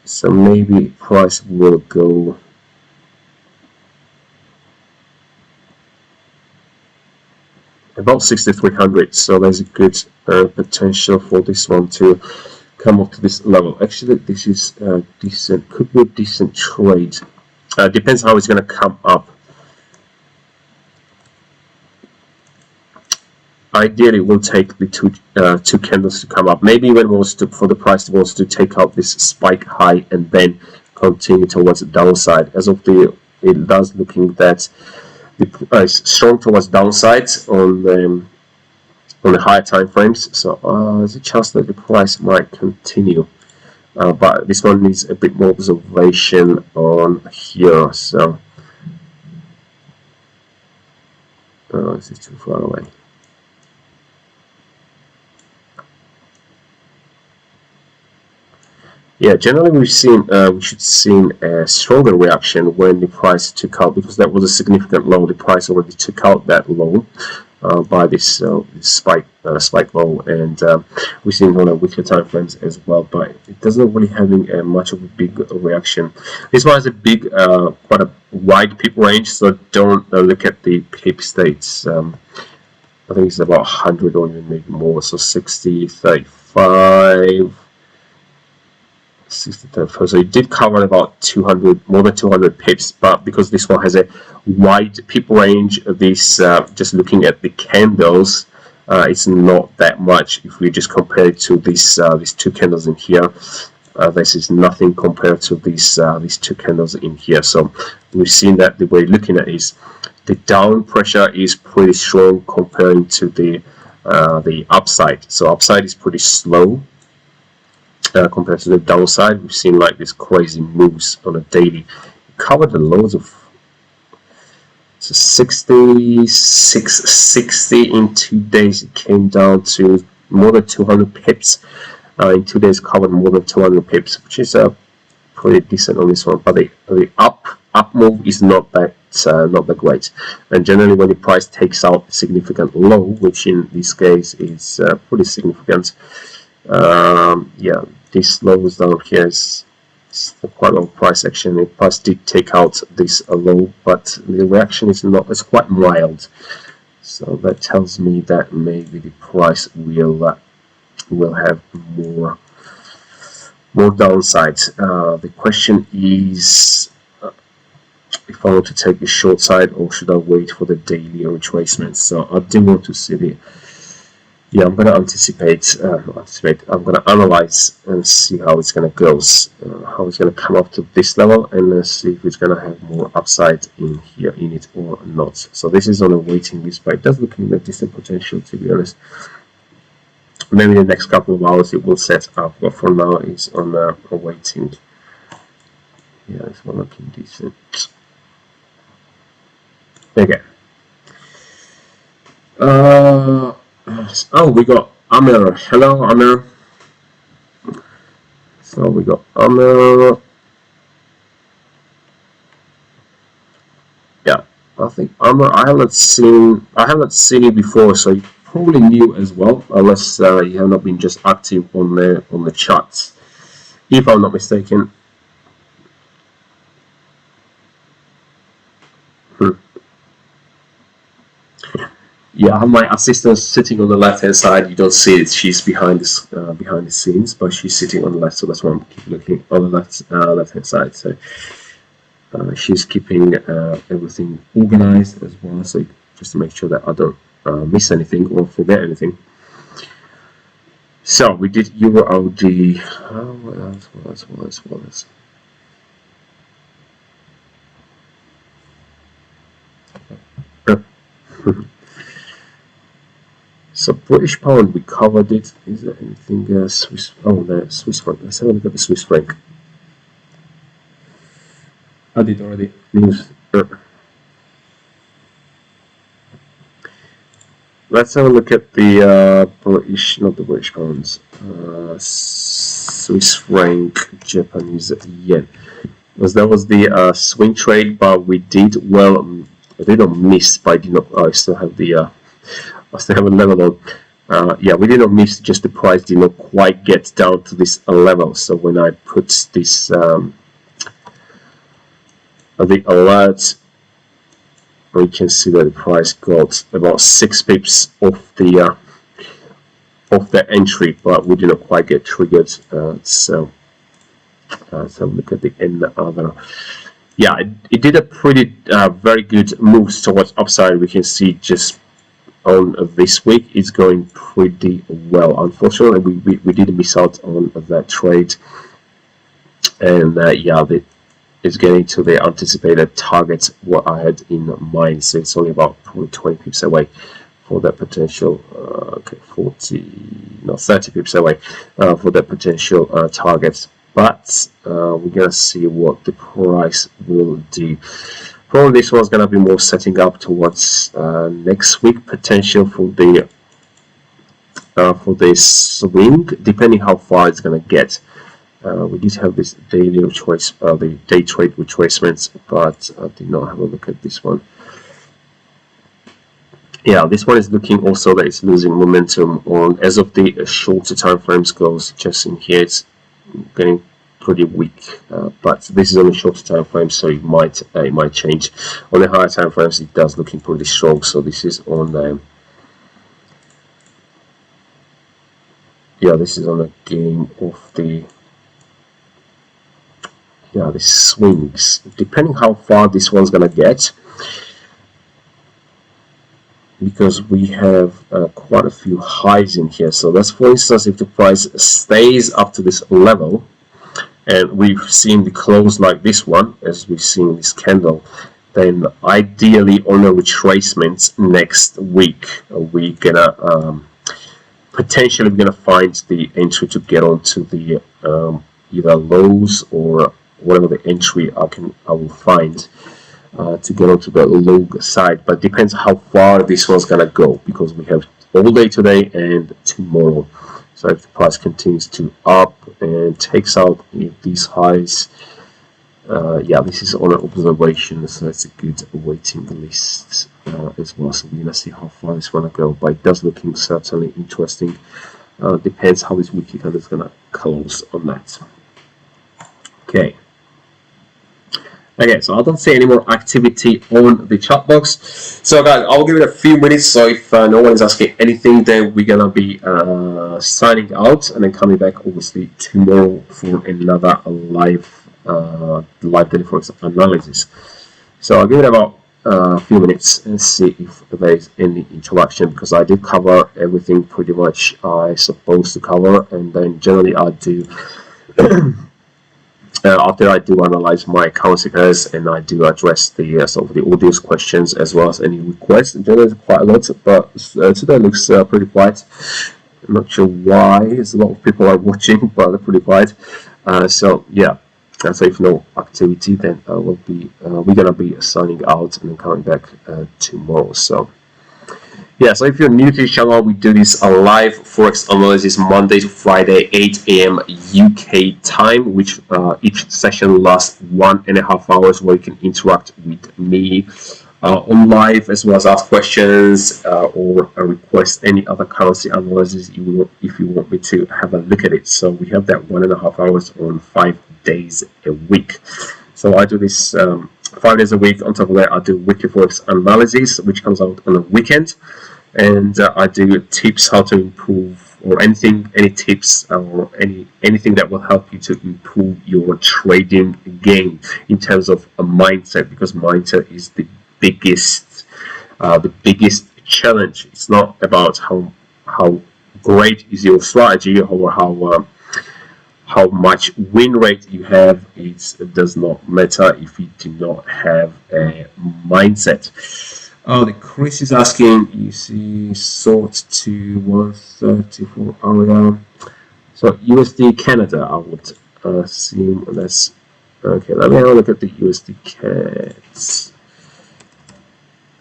So maybe price will go about 6,300. So there's a good potential for this one to come up to this level. Actually, this is decent. Could be a decent trade. Depends how it's going to come up. Ideally, we'll take the two candles to come up. Maybe when wants to, for the price wants to take out this spike high and then continue towards the downside. As of the, it does looking that the price strong towards downside on the higher time frames. So there's a chance that the price might continue. But this one needs a bit more observation on here. So this is too far away. Yeah, generally we should see a stronger reaction when the price took out, because that was a significant low. The price already took out that low by this spike low, and we've seen on a weekly time frames as well. But it doesn't really having much of a big reaction. This one has a big, quite a wide pip range, so don't look at the pip states. I think it's about 100 or even maybe more. So 60, 35. 60, so it did cover about 200, more than 200 pips, but because this one has a wide pip range, this just looking at the candles, it's not that much. If we just compare it to these two candles in here, this is nothing compared to these two candles in here. So we've seen that the way looking at it is the down pressure is pretty strong comparing to the upside. So upside is pretty slow. Compared to the downside. We've seen like these crazy moves on a daily. Covered the lows of 66.60 in 2 days. It came down to more than 200 pips. In 2 days, covered more than 200 pips, which is pretty decent on this one. But the up move is not that great. And generally, when the price takes out a significant low, which in this case is pretty significant. Yeah, this lows down here is quite a low price action. The price did take out this low, but the reaction is not, it's quite mild. So that tells me that maybe the price will have more downside. The question is if I want to take the short side or should I wait for the daily retracement. So I do want to see the. Yeah, I'm going to anticipate. I'm going to analyze and see how it's going to go, how it's going to come up to this level, and let's see if it's going to have more upside in here in it or not. So this is on a waiting list, but it does look in the decent potential, to be honest. Maybe in the next couple of hours it will set up, but for now it's on a waiting. Yeah, it's not looking decent. Okay. Oh, we got Amir. Hello, Amir. So we got Amir. Yeah, I think Amir. I haven't seen you before, so you're probably new as well, unless you have not been just active on the charts, if I'm not mistaken. Yeah, I have my assistant sitting on the left-hand side. You don't see it; she's behind the scenes, but she's sitting on the left. So that's why I'm keep looking on the left-hand side. So she's keeping everything organized as well. So just to make sure that I don't miss anything or forget anything. So we did Eurusd. What else? So British pound, we covered it. Is there anything Swiss? Oh, the Swiss franc. Let's have a look at the Swiss franc. I did already. News. Let's have a look at the British, not the British pounds. Swiss franc, Japanese yen. Because that was the swing trade, but we did well. I didn't miss, but I did not. I still have the. I still have a level on. Yeah, we did not miss. Just the price did not quite get down to this level. So when I put this the alert, we can see that the price got about 6 pips off the entry, but we did not quite get triggered. So let's have a look at the end other. Yeah, it did a pretty very good moves towards upside. We can see just on this week it's going pretty well. Unfortunately, we did miss out on that trade, and yeah, it's getting to the anticipated target what I had in mind. So it's only about probably 20 pips away for that potential. Okay, 30 pips away for that potential target. But we're gonna see what the price will do. Probably this one's gonna be more setting up towards next week potential for the swing, depending how far it's gonna get. We did have this daily the day trade retracements, but I did not have a look at this one. Yeah, this one is looking also that it's losing momentum on as of the shorter time frames goes. Just in here, it's getting pretty weak, but this is on the shorter time frame, so it might change. On the higher time frames, it does looking pretty strong. So this is on yeah, this is on a game of the the swings. Depending how far this one's gonna get, because we have quite a few highs in here. So that's, for instance, if the price stays up to this level, and we've seen the close like this one, as we've seen this candle, then ideally on a retracement next week, we're gonna potentially find the entry to get onto the either lows or whatever the entry I will find to get onto the low side. But depends how far this one's gonna go, because we have all day today and tomorrow. So if the price continues to up and takes out these highs, yeah, this is on an observation, so that's a good waiting list as well. So we're gonna see how far this one will go, but it does looking certainly interesting. Depends how this weekly candle is gonna close on that. Okay. Okay, so I don't see any more activity on the chat box. So guys, I'll give it a few minutes. So if no one is asking anything, then we're gonna be signing out and then coming back obviously tomorrow for another live Daily Forex Analysis. So I'll give it about a few minutes and see if there is any interaction, because I did cover everything pretty much I supposed to cover, and then generally I do after I do analyze my currency pairs, and I do address the sort of the audience questions as well as any requests. Generally quite a lot, but today looks pretty quiet. I'm not sure why. There's a lot of people are watching, but they're pretty quiet. So yeah, so if no activity, then we're gonna be signing out and then coming back tomorrow. So yeah, so if you're new to the channel, we do this live Forex analysis Monday to Friday, 8 AM UK time, which each session lasts 1.5 hours, where you can interact with me on live, as well as ask questions or request any other currency analysis if you want me to have a look at it. So we have that 1.5 hours on 5 days a week. So I do this 5 days a week. On top of that, I do weekly Forex analysis, which comes out on a weekend, and I do tips how to improve, or any tips or anything that will help you to improve your trading game in terms of a mindset, because mindset is the biggest challenge. It's not about how great is your strategy or how much win rate you have. It does not matter if you do not have a mindset. Oh, the Chris is asking, you see, sort to 134 area. So USD Canada, I would assume that's okay. Let me have a look at the USD CADs.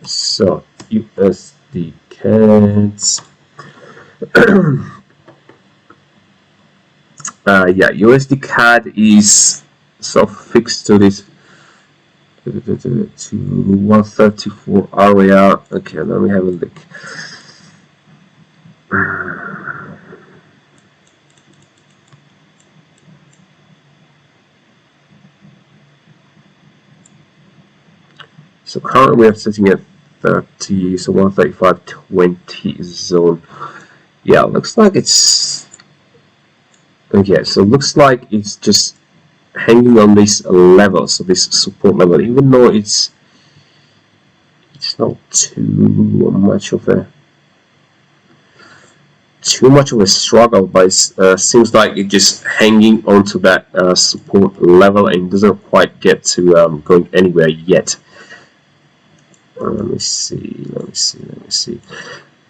So USD CADs. Yeah, USD CAD is sort of fixed to this to 134 area. Okay, let me have a look. So currently we are sitting at 30, so 135.20 zone. Yeah, looks like it's okay. So looks like it's just hanging on this level, so this support level, even though it's not too much of a struggle, but it seems like it's just hanging onto that support level and doesn't quite get to going anywhere yet. Let me see.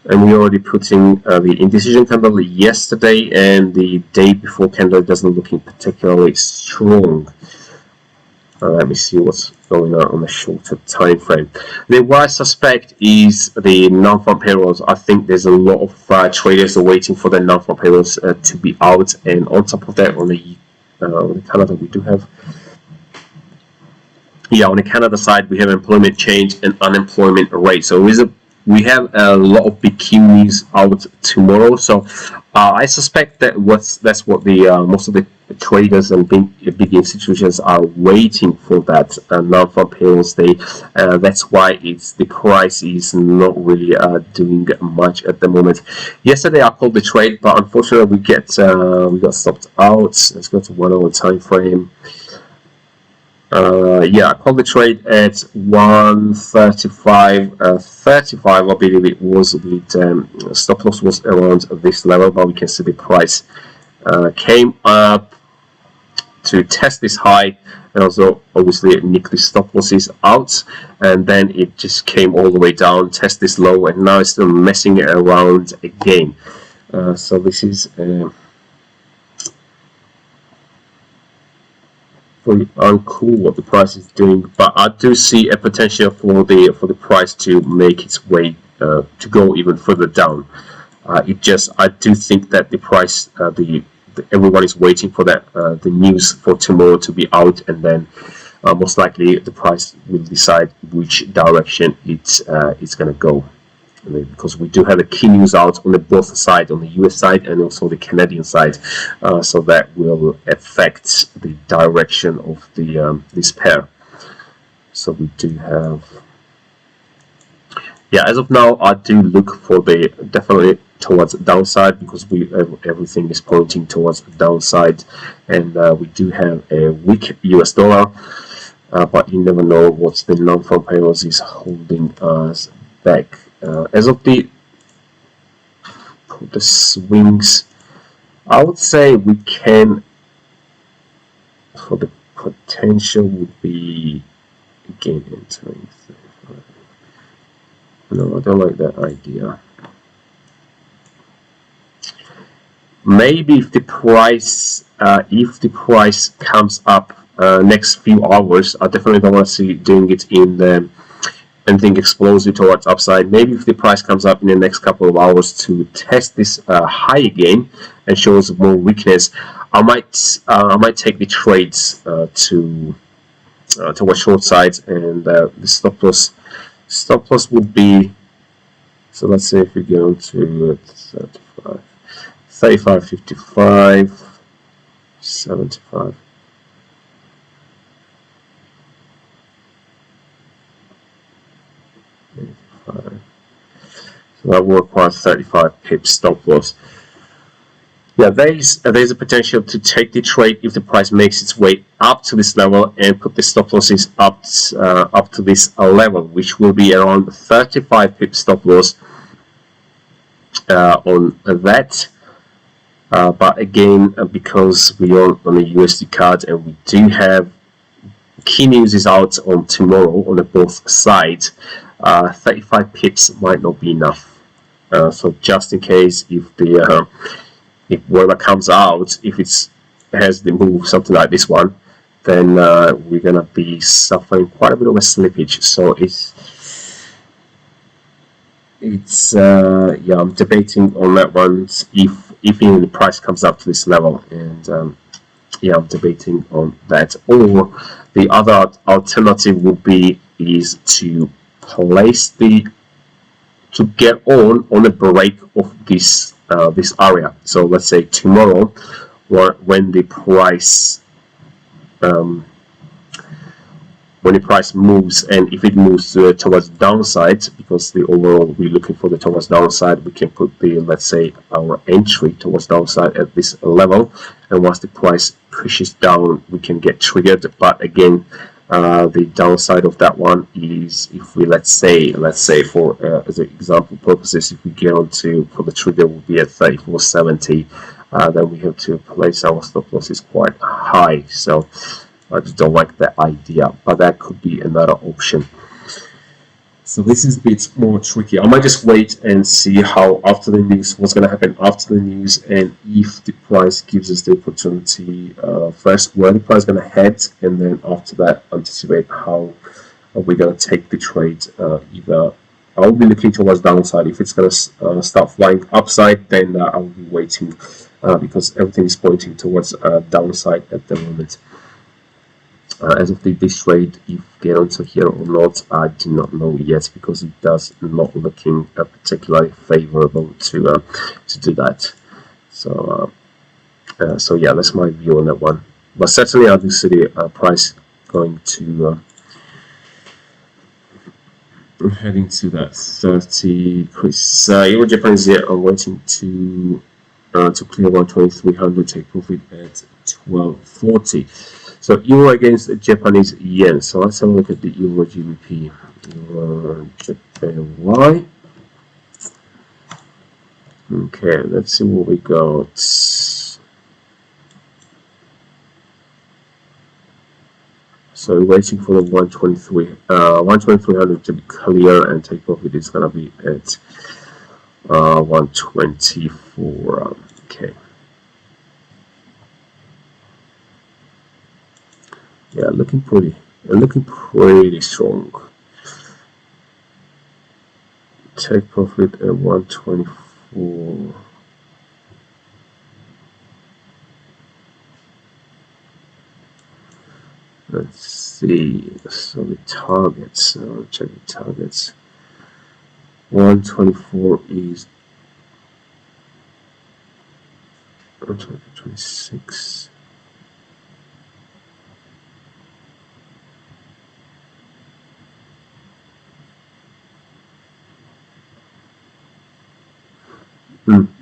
And we already putting the indecision candle yesterday, and the day before candle doesn't looking particularly strong. Let me see what's going on the shorter time frame. What I suspect is the non-farm payrolls. I think there's a lot of traders are waiting for the non-farm payrolls to be out, and on top of that, on the Canada we do have. Yeah, on the Canada side, we have employment change and unemployment rate. So we have a lot of big key news out tomorrow. So I suspect that that's what the most of the traders and big institutions are waiting for, that non-farm payrolls day. That's why the price is not really doing much at the moment. Yesterday I called the trade, but unfortunately we got stopped out. Let's go to 1 hour time frame. Yeah, I called the trade at 135.35. I believe it was. The stop loss was around this level, but we can see the price came up to test this high, and also obviously nick the stop losses out, and then it just came all the way down, test this low, and now it's still messing it around again. So this is pretty uncool what the price is doing, but I do see a potential for the price to make its way to go even further down. I do think that the price, everyone is waiting for that the news for tomorrow to be out, and then most likely the price will decide which direction it's going to go. Because we do have a key news out on the both side, on the US side and also the Canadian side, so that will affect the direction of the this pair. So we do have, yeah, as of now I do look for the definitely towards the downside, because everything is pointing towards the downside, and we do have a weak US dollar, but you never know what the non-farm payrolls is holding us back. As of the swings, I would say we can, for the potential would be again entering 35. No, I don't like that idea. Maybe if the price comes up next few hours, I definitely don't want to see doing it in the anything explosive towards upside. Maybe if the price comes up in the next couple of hours to test this high again and shows more weakness, I might take the trades towards short sides, and the stop loss would be, so let's say if we go to 35, 55, 75. So that will require 35 pips stop loss. Yeah, there's a potential to take the trade if the price makes its way up to this level and put the stop losses up to this level, which will be around 35 pip stop loss on that. But again, because we are on a USD card and we do have key news is out on tomorrow on the both sides, 35 pips might not be enough. So just in case, if the if whatever comes out, if it has the move something like this one, then we're gonna be suffering quite a bit of a slippage. So it's yeah, I'm debating on that one if even the price comes up to this level, and yeah, I'm debating on that. Or the other alternative would be is to place to get on the break of this this area. So let's say tomorrow, or when the price moves, and if it moves towards downside, because the overall we're looking for the towards downside, we can put the, let's say, our entry towards downside at this level, and once the price pushes down, we can get triggered. But again, the downside of that one is if we let's say for as an example purposes, if we get onto, for the trigger will be at 34.70, then we have to place our stop losses quite high. So I just don't like that idea, but that could be another option. So this is a bit more tricky. I might just wait and see how after the news, what's going to happen after the news, and if the price gives us the opportunity, first where the price is going to head, and then after that anticipate how we're going to take the trade. Either I'll be looking towards downside. If it's going to start flying upside, then I'll be waiting because everything is pointing towards downside at the moment. As of this trade, if get onto here or not, I do not know yet, because it does not looking particularly favorable to do that. So so yeah, that's my view on that one. But certainly I do see the price going to heading to that 30. Chris, Euro Japanese here are waiting to clear 12300, take profit at 1240. So euro against the Japanese yen. So let's have a look at the Euro GBP. Euro JPY. Okay, let's see what we got. So we're waiting for the 12300 to be clear, and take profit is gonna be at 124. Okay. Yeah, looking pretty strong. Take profit at 124. Let's see. So the targets. Check the targets. 124 is 126.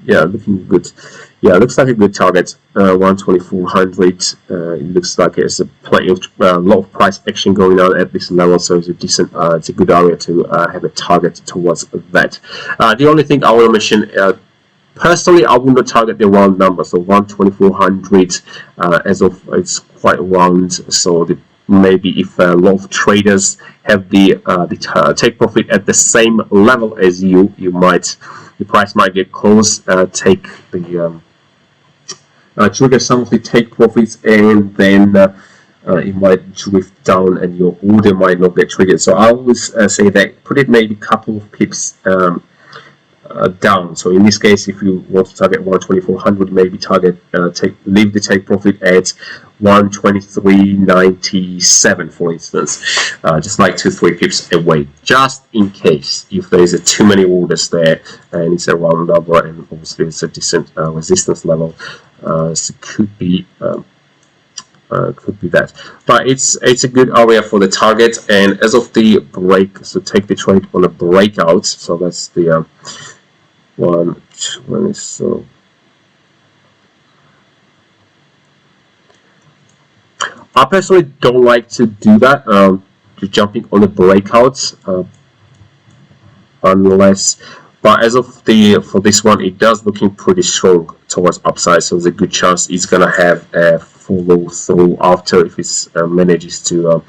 Yeah, looking good. Yeah, looks like a good target. 12400. It looks like it's a plenty of lot of price action going on at this level, so it's a decent, it's a good area to have a target towards that. The only thing I want to mention, personally, I would not target the round number. So 12400 as of it's quite round. So maybe if a lot of traders have the take profit at the same level as you, the price might get close, take the trigger some of the take profits, and then it might drift down and your order might not get triggered. So I always say that put it maybe a couple of pips down. So in this case, if you want to target 12400, maybe target leave the take profit at 123.97, for instance, just like 2-3 pips away, just in case if there is too many orders there and it's a round number, and obviously it's a decent resistance level. So could be that, but it's a good area for the target. And as of the break, so take the trade on a breakout. So that's the 120. So I personally don't like to do that, jumping on the breakouts, unless But as of for this one, it does looking pretty strong towards upside, so there's a good chance it's gonna have a follow through after if it manages to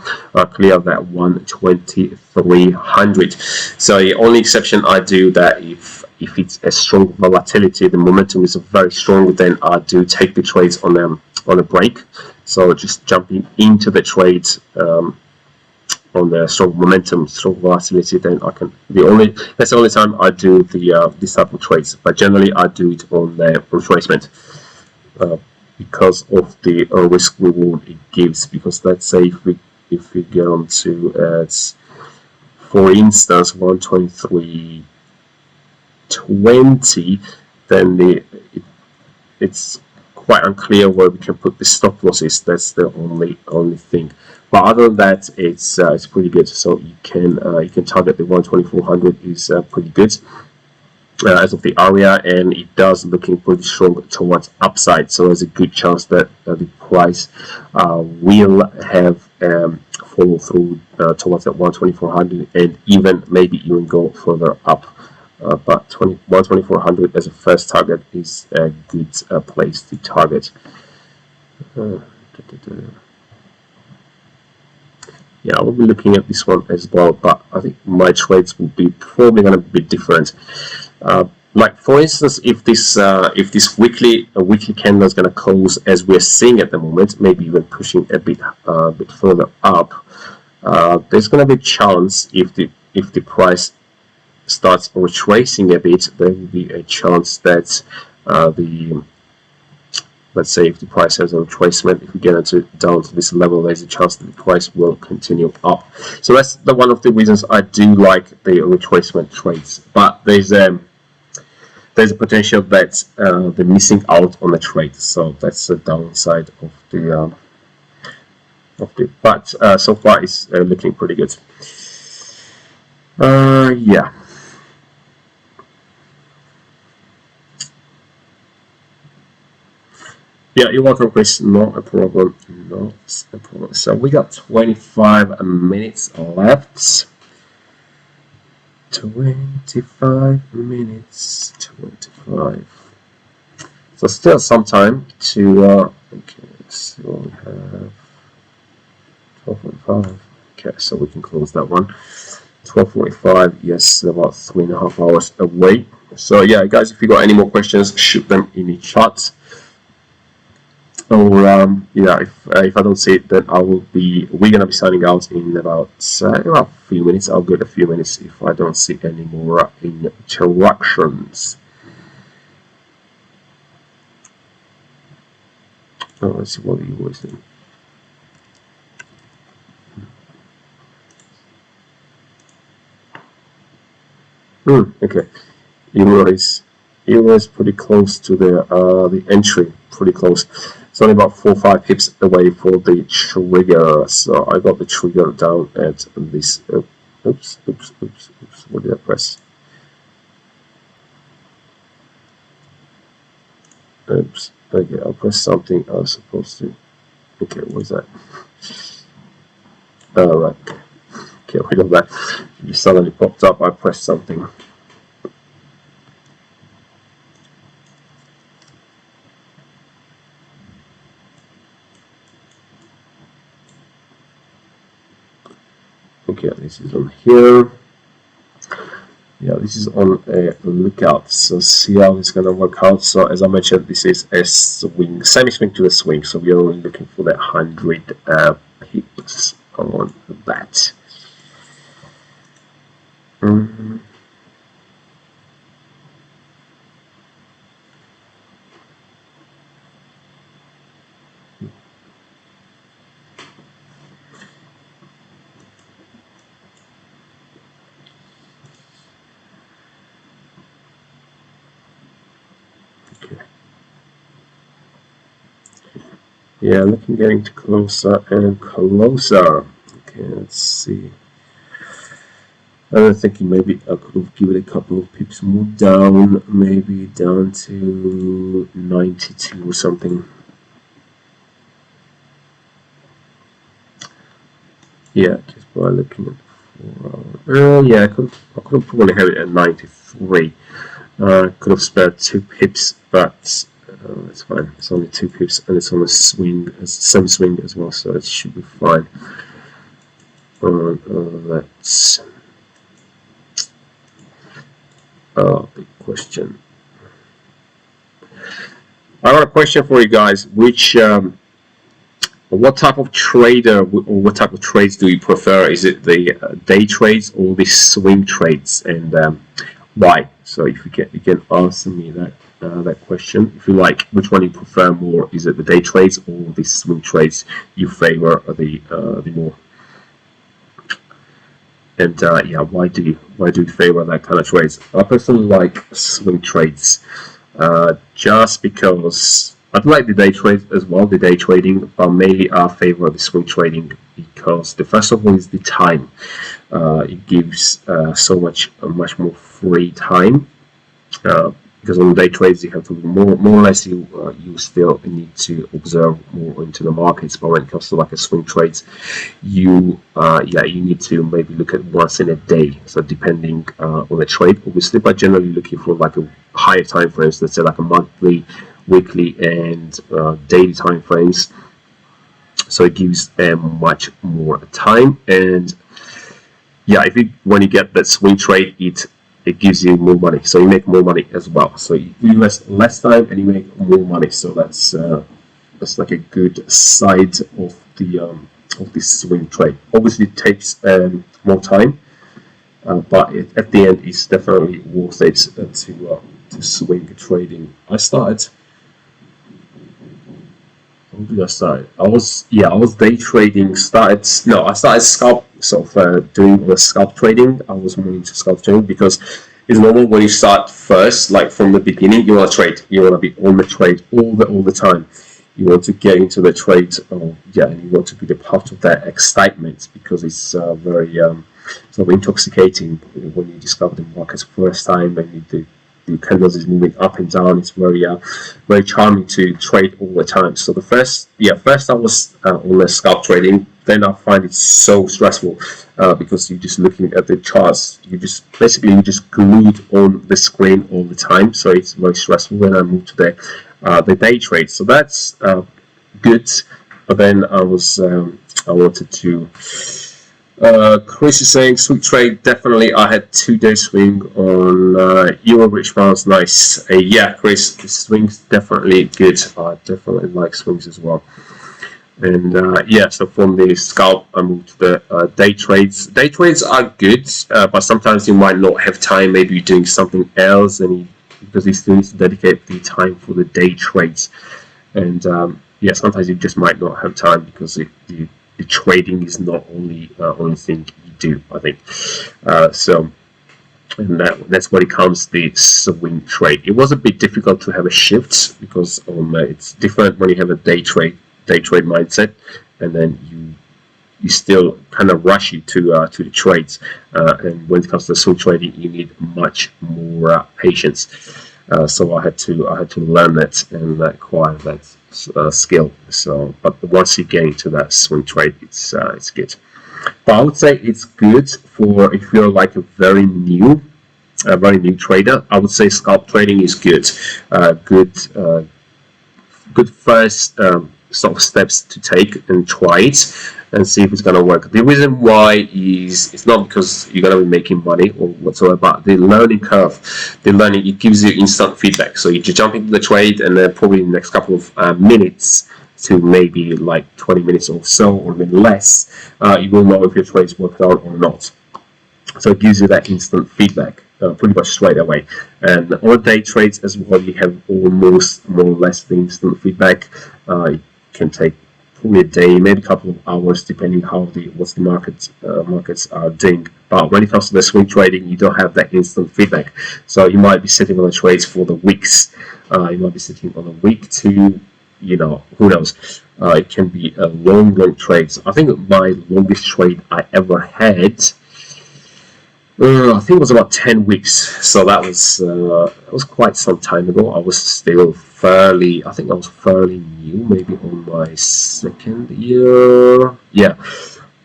clear that 12300. So the only exception I do that if it's a strong volatility, the momentum is very strong, then I do take the trades on a break. So just jumping into the trades on the strong momentum, strong volatility, then I can that's the only time I do the this type of trades. But generally I do it on the retracement because of the risk reward it gives. Because let's say if we get on to for instance 123.20, then it's quite unclear where we can put the stop losses. That's the only thing. But other than that, it's pretty good. So you can target the 12400 is pretty good as of the area, and it does looking pretty strong towards upside. So there's a good chance that the price will have follow through towards that 12400 and maybe even go further up. But 12400 as a first target is a good place to target. Yeah, I will be looking at this one as well, but I think my trades will be probably going to be different. Like for instance, if this weekly candle is going to close as we're seeing at the moment, maybe even pushing a bit further up, there's going to be a chance if the starts retracing a bit, there will be a chance that let's say if the price has a retracement, if we get down to this level, there's a chance that the price will continue up. So that's one of the reasons I do like the retracement trades. But there's a potential that they're missing out on the trade. So that's the downside of the but so far it's looking pretty good. Yeah. Yeah, you're welcome, Chris. Not a problem. Not a problem. So we got 25 minutes left. 25 minutes. 25. So still some time to. Okay, so we have 12:45. Okay, so we can close that one. 12:45. Yes, about 3.5 hours away. So yeah, guys, if you got any more questions, shoot them in the chat. Or yeah, if I don't see it, then we're gonna be signing out in about a few minutes. I'll get a few minutes if I don't see any more interactions. Oh, let's see what you guys think. Okay, Euro is pretty close to the entry, pretty close. It's only about 4 or 5 pips away for the trigger. So I got the trigger down at this. Oops. What did I press? Oops. Okay, I'll press something I was supposed to. Okay, what is that? Alright. Okay, we got that. It suddenly popped up. I pressed something. Okay, this is on here. Yeah, this is on a lookout. So see how it's gonna work out. So as I mentioned, this is a swing, semi-swing to a swing. So we are only looking for that 100 pips on that. Yeah, looking getting closer and closer. Okay, let's see. I'm thinking maybe I could have given a couple of pips more down, maybe down to 92 or something. Yeah, just by looking at Yeah, I could probably have it at 93. Could have spared 2 pips, but it's fine. It's only 2 pips, and it's on a swing, same swing as well, so it should be fine. Let's. Big question. I got a question for you guys. What type of trader or what type of trades do you prefer? Is it the day trades or the swing trades, and why? So if you can answer me that question, if you like, which one you prefer more? Is it the day trades or the swing trades you favor the more? And yeah, why do you favor that kind of trades? I personally like swing trades, just because I like the day trades as well, the day trading, but mainly I favor the swing trading because the first of all is the time. It gives so much more free time. Because on day trades you have to more or less you still need to observe more into the markets, but when it comes to like a swing trades, you need to maybe look at once in a day. So depending on the trade, obviously, but generally looking for like a higher time frames, let's say like a monthly, weekly, and daily time frames. So it gives much more time, and yeah, when you get that swing trade, it gives you more money, so you make more money as well. So you invest less time and you make more money. So that's like a good side of the swing trade. Obviously, it takes more time, but at the end, it's definitely worth it to swing trading. I started. When did I start? I was day trading. I started scalp, doing the scalp trading. I was more into scalp trading because it's normal when you start first, like from the beginning, you want to trade. You want to be on the trade all the time. You want to get into the trade, and you want to be the part of that excitement because it's very sort of intoxicating when you discover the markets first time and the candles is moving up and down. It's very charming to trade all the time. So first I was on the scalp trading. Then I find it so stressful because you're just looking at the charts. You just glued on the screen all the time. So it's very stressful. When I moved to the day trade, so that's good. But then I wanted to. Chris is saying swing trade, definitely. I had 2-day swing on Euro British pounds. Nice. Yeah, Chris, the swing's definitely good. I definitely like swings as well. And so from the scalp, I moved to the day trades. Day trades are good, but sometimes you might not have time. Maybe you're doing something else, because you still need to dedicate the time for the day trades. And sometimes you just might not have time because the trading is not only thing you do, I think. And that's when it comes to the swing trade. It was a bit difficult to have a shift because it's different when you have a day trade mindset, and then you still kind of rush you to the trades. And when it comes to swing trading, you need much more patience. So I had to learn that and acquire that skill. So, but once you get into that swing trade, it's good. But I would say it's good for if you're like a very new trader. I would say scalp trading is good. Good first sort of steps to take and try it and see if it's going to work. The reason why is it's not because you're going to be making money or whatsoever, but the learning curve, it gives you instant feedback. So you just jump into the trade, and then probably in the next couple of minutes to maybe like 20 minutes or so, or even less, you will know if your trade's worked out or not. So it gives you that instant feedback pretty much straight away. And on day trades as well, you have almost more or less the instant feedback. It can take probably a day, maybe a couple of hours, depending how what the markets are doing. But when it comes to the swing trading, you don't have that instant feedback. So you might be sitting on the trades for the weeks. You might be sitting on a week to, who knows? It can be a long trades. I think my longest trade I ever had, I think it was about 10 weeks. So that was quite some time ago. I was still fairly new, maybe on my second year. Yeah.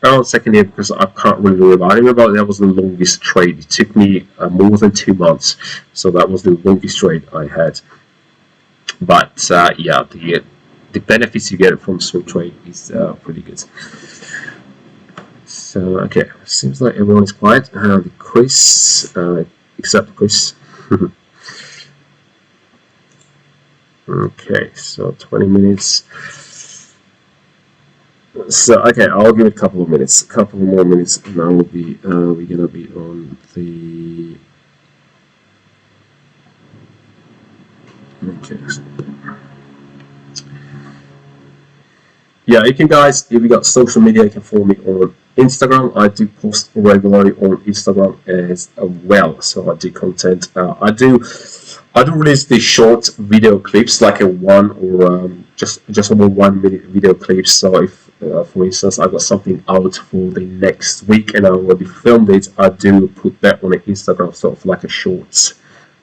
around second year because I can't really remember. I remember that was the longest trade. It took me more than 2 months, so that was the longest trade I had. But yeah, the benefits you get from swing trade is pretty good. So okay, seems like everyone is quiet. Chris, except Chris. Okay, so 20 minutes. So okay, I'll give it a couple of minutes, a couple more minutes, and I will be we're gonna be on the okay. Yeah, you can guys, if you got social media, you can follow me on Instagram. I do post regularly on Instagram as well, so I do content. I do release the short video clips, like a one or just over 1 minute video clips. So if for instance I got something out for the next week and I already filmed it, I do put that on Instagram, sort of like a short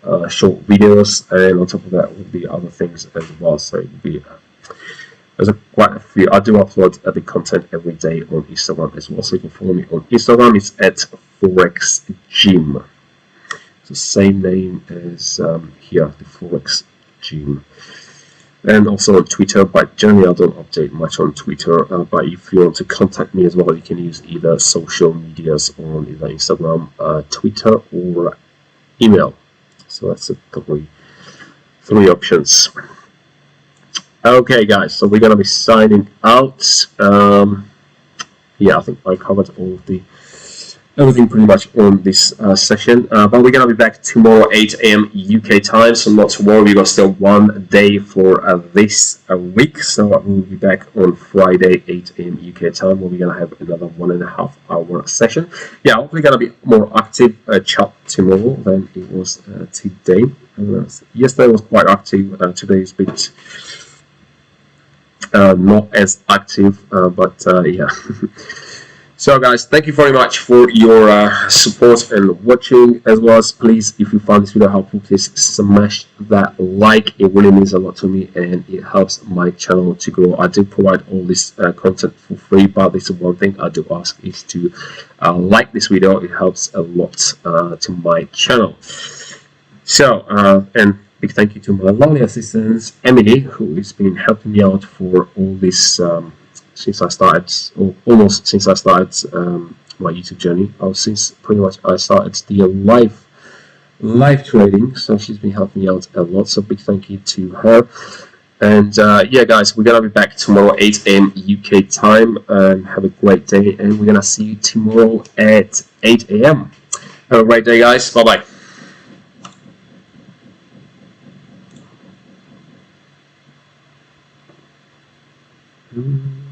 videos, and on top of that will be other things as well. So it will be there's quite a few. I do upload the content every day on Instagram as well, so you can follow me on Instagram. It's at Forex Gym. It's the same name as here, the Forex Gym. And also on Twitter, but generally I don't update much on Twitter. But if you want to contact me as well, you can use either social medias on either Instagram, Twitter, or email. So that's the three options. Okay, guys, so we're gonna be signing out. Yeah, I think I covered everything pretty much on this session. But we're gonna be back tomorrow 8 AM UK time. So not to worry, we got still 1 day for this week. So we'll be back on Friday 8 AM UK time, where we're gonna have another 1.5 hour session. Yeah, hopefully gonna be more active chat tomorrow than it was today. Yesterday was quite active. Today is a bit. Not as active, but yeah. So guys, thank you very much for your support and watching, as well as please, if you found this video helpful, please smash that like. It really means a lot to me and it helps my channel to grow. I do provide all this content for free, but this is one thing I do ask is to like this video. It helps a lot to my channel. So and big thank you to my lovely assistant Emily, who has been helping me out for all this since I started, or almost since I started my YouTube journey. Since pretty much I started the live trading, so she's been helping me out a lot. So big thank you to her. And yeah, guys, we're gonna be back tomorrow 8 AM UK time. Have a great day, and we're gonna see you tomorrow at 8 AM. Have a great day, guys. Bye bye. Mm-hmm.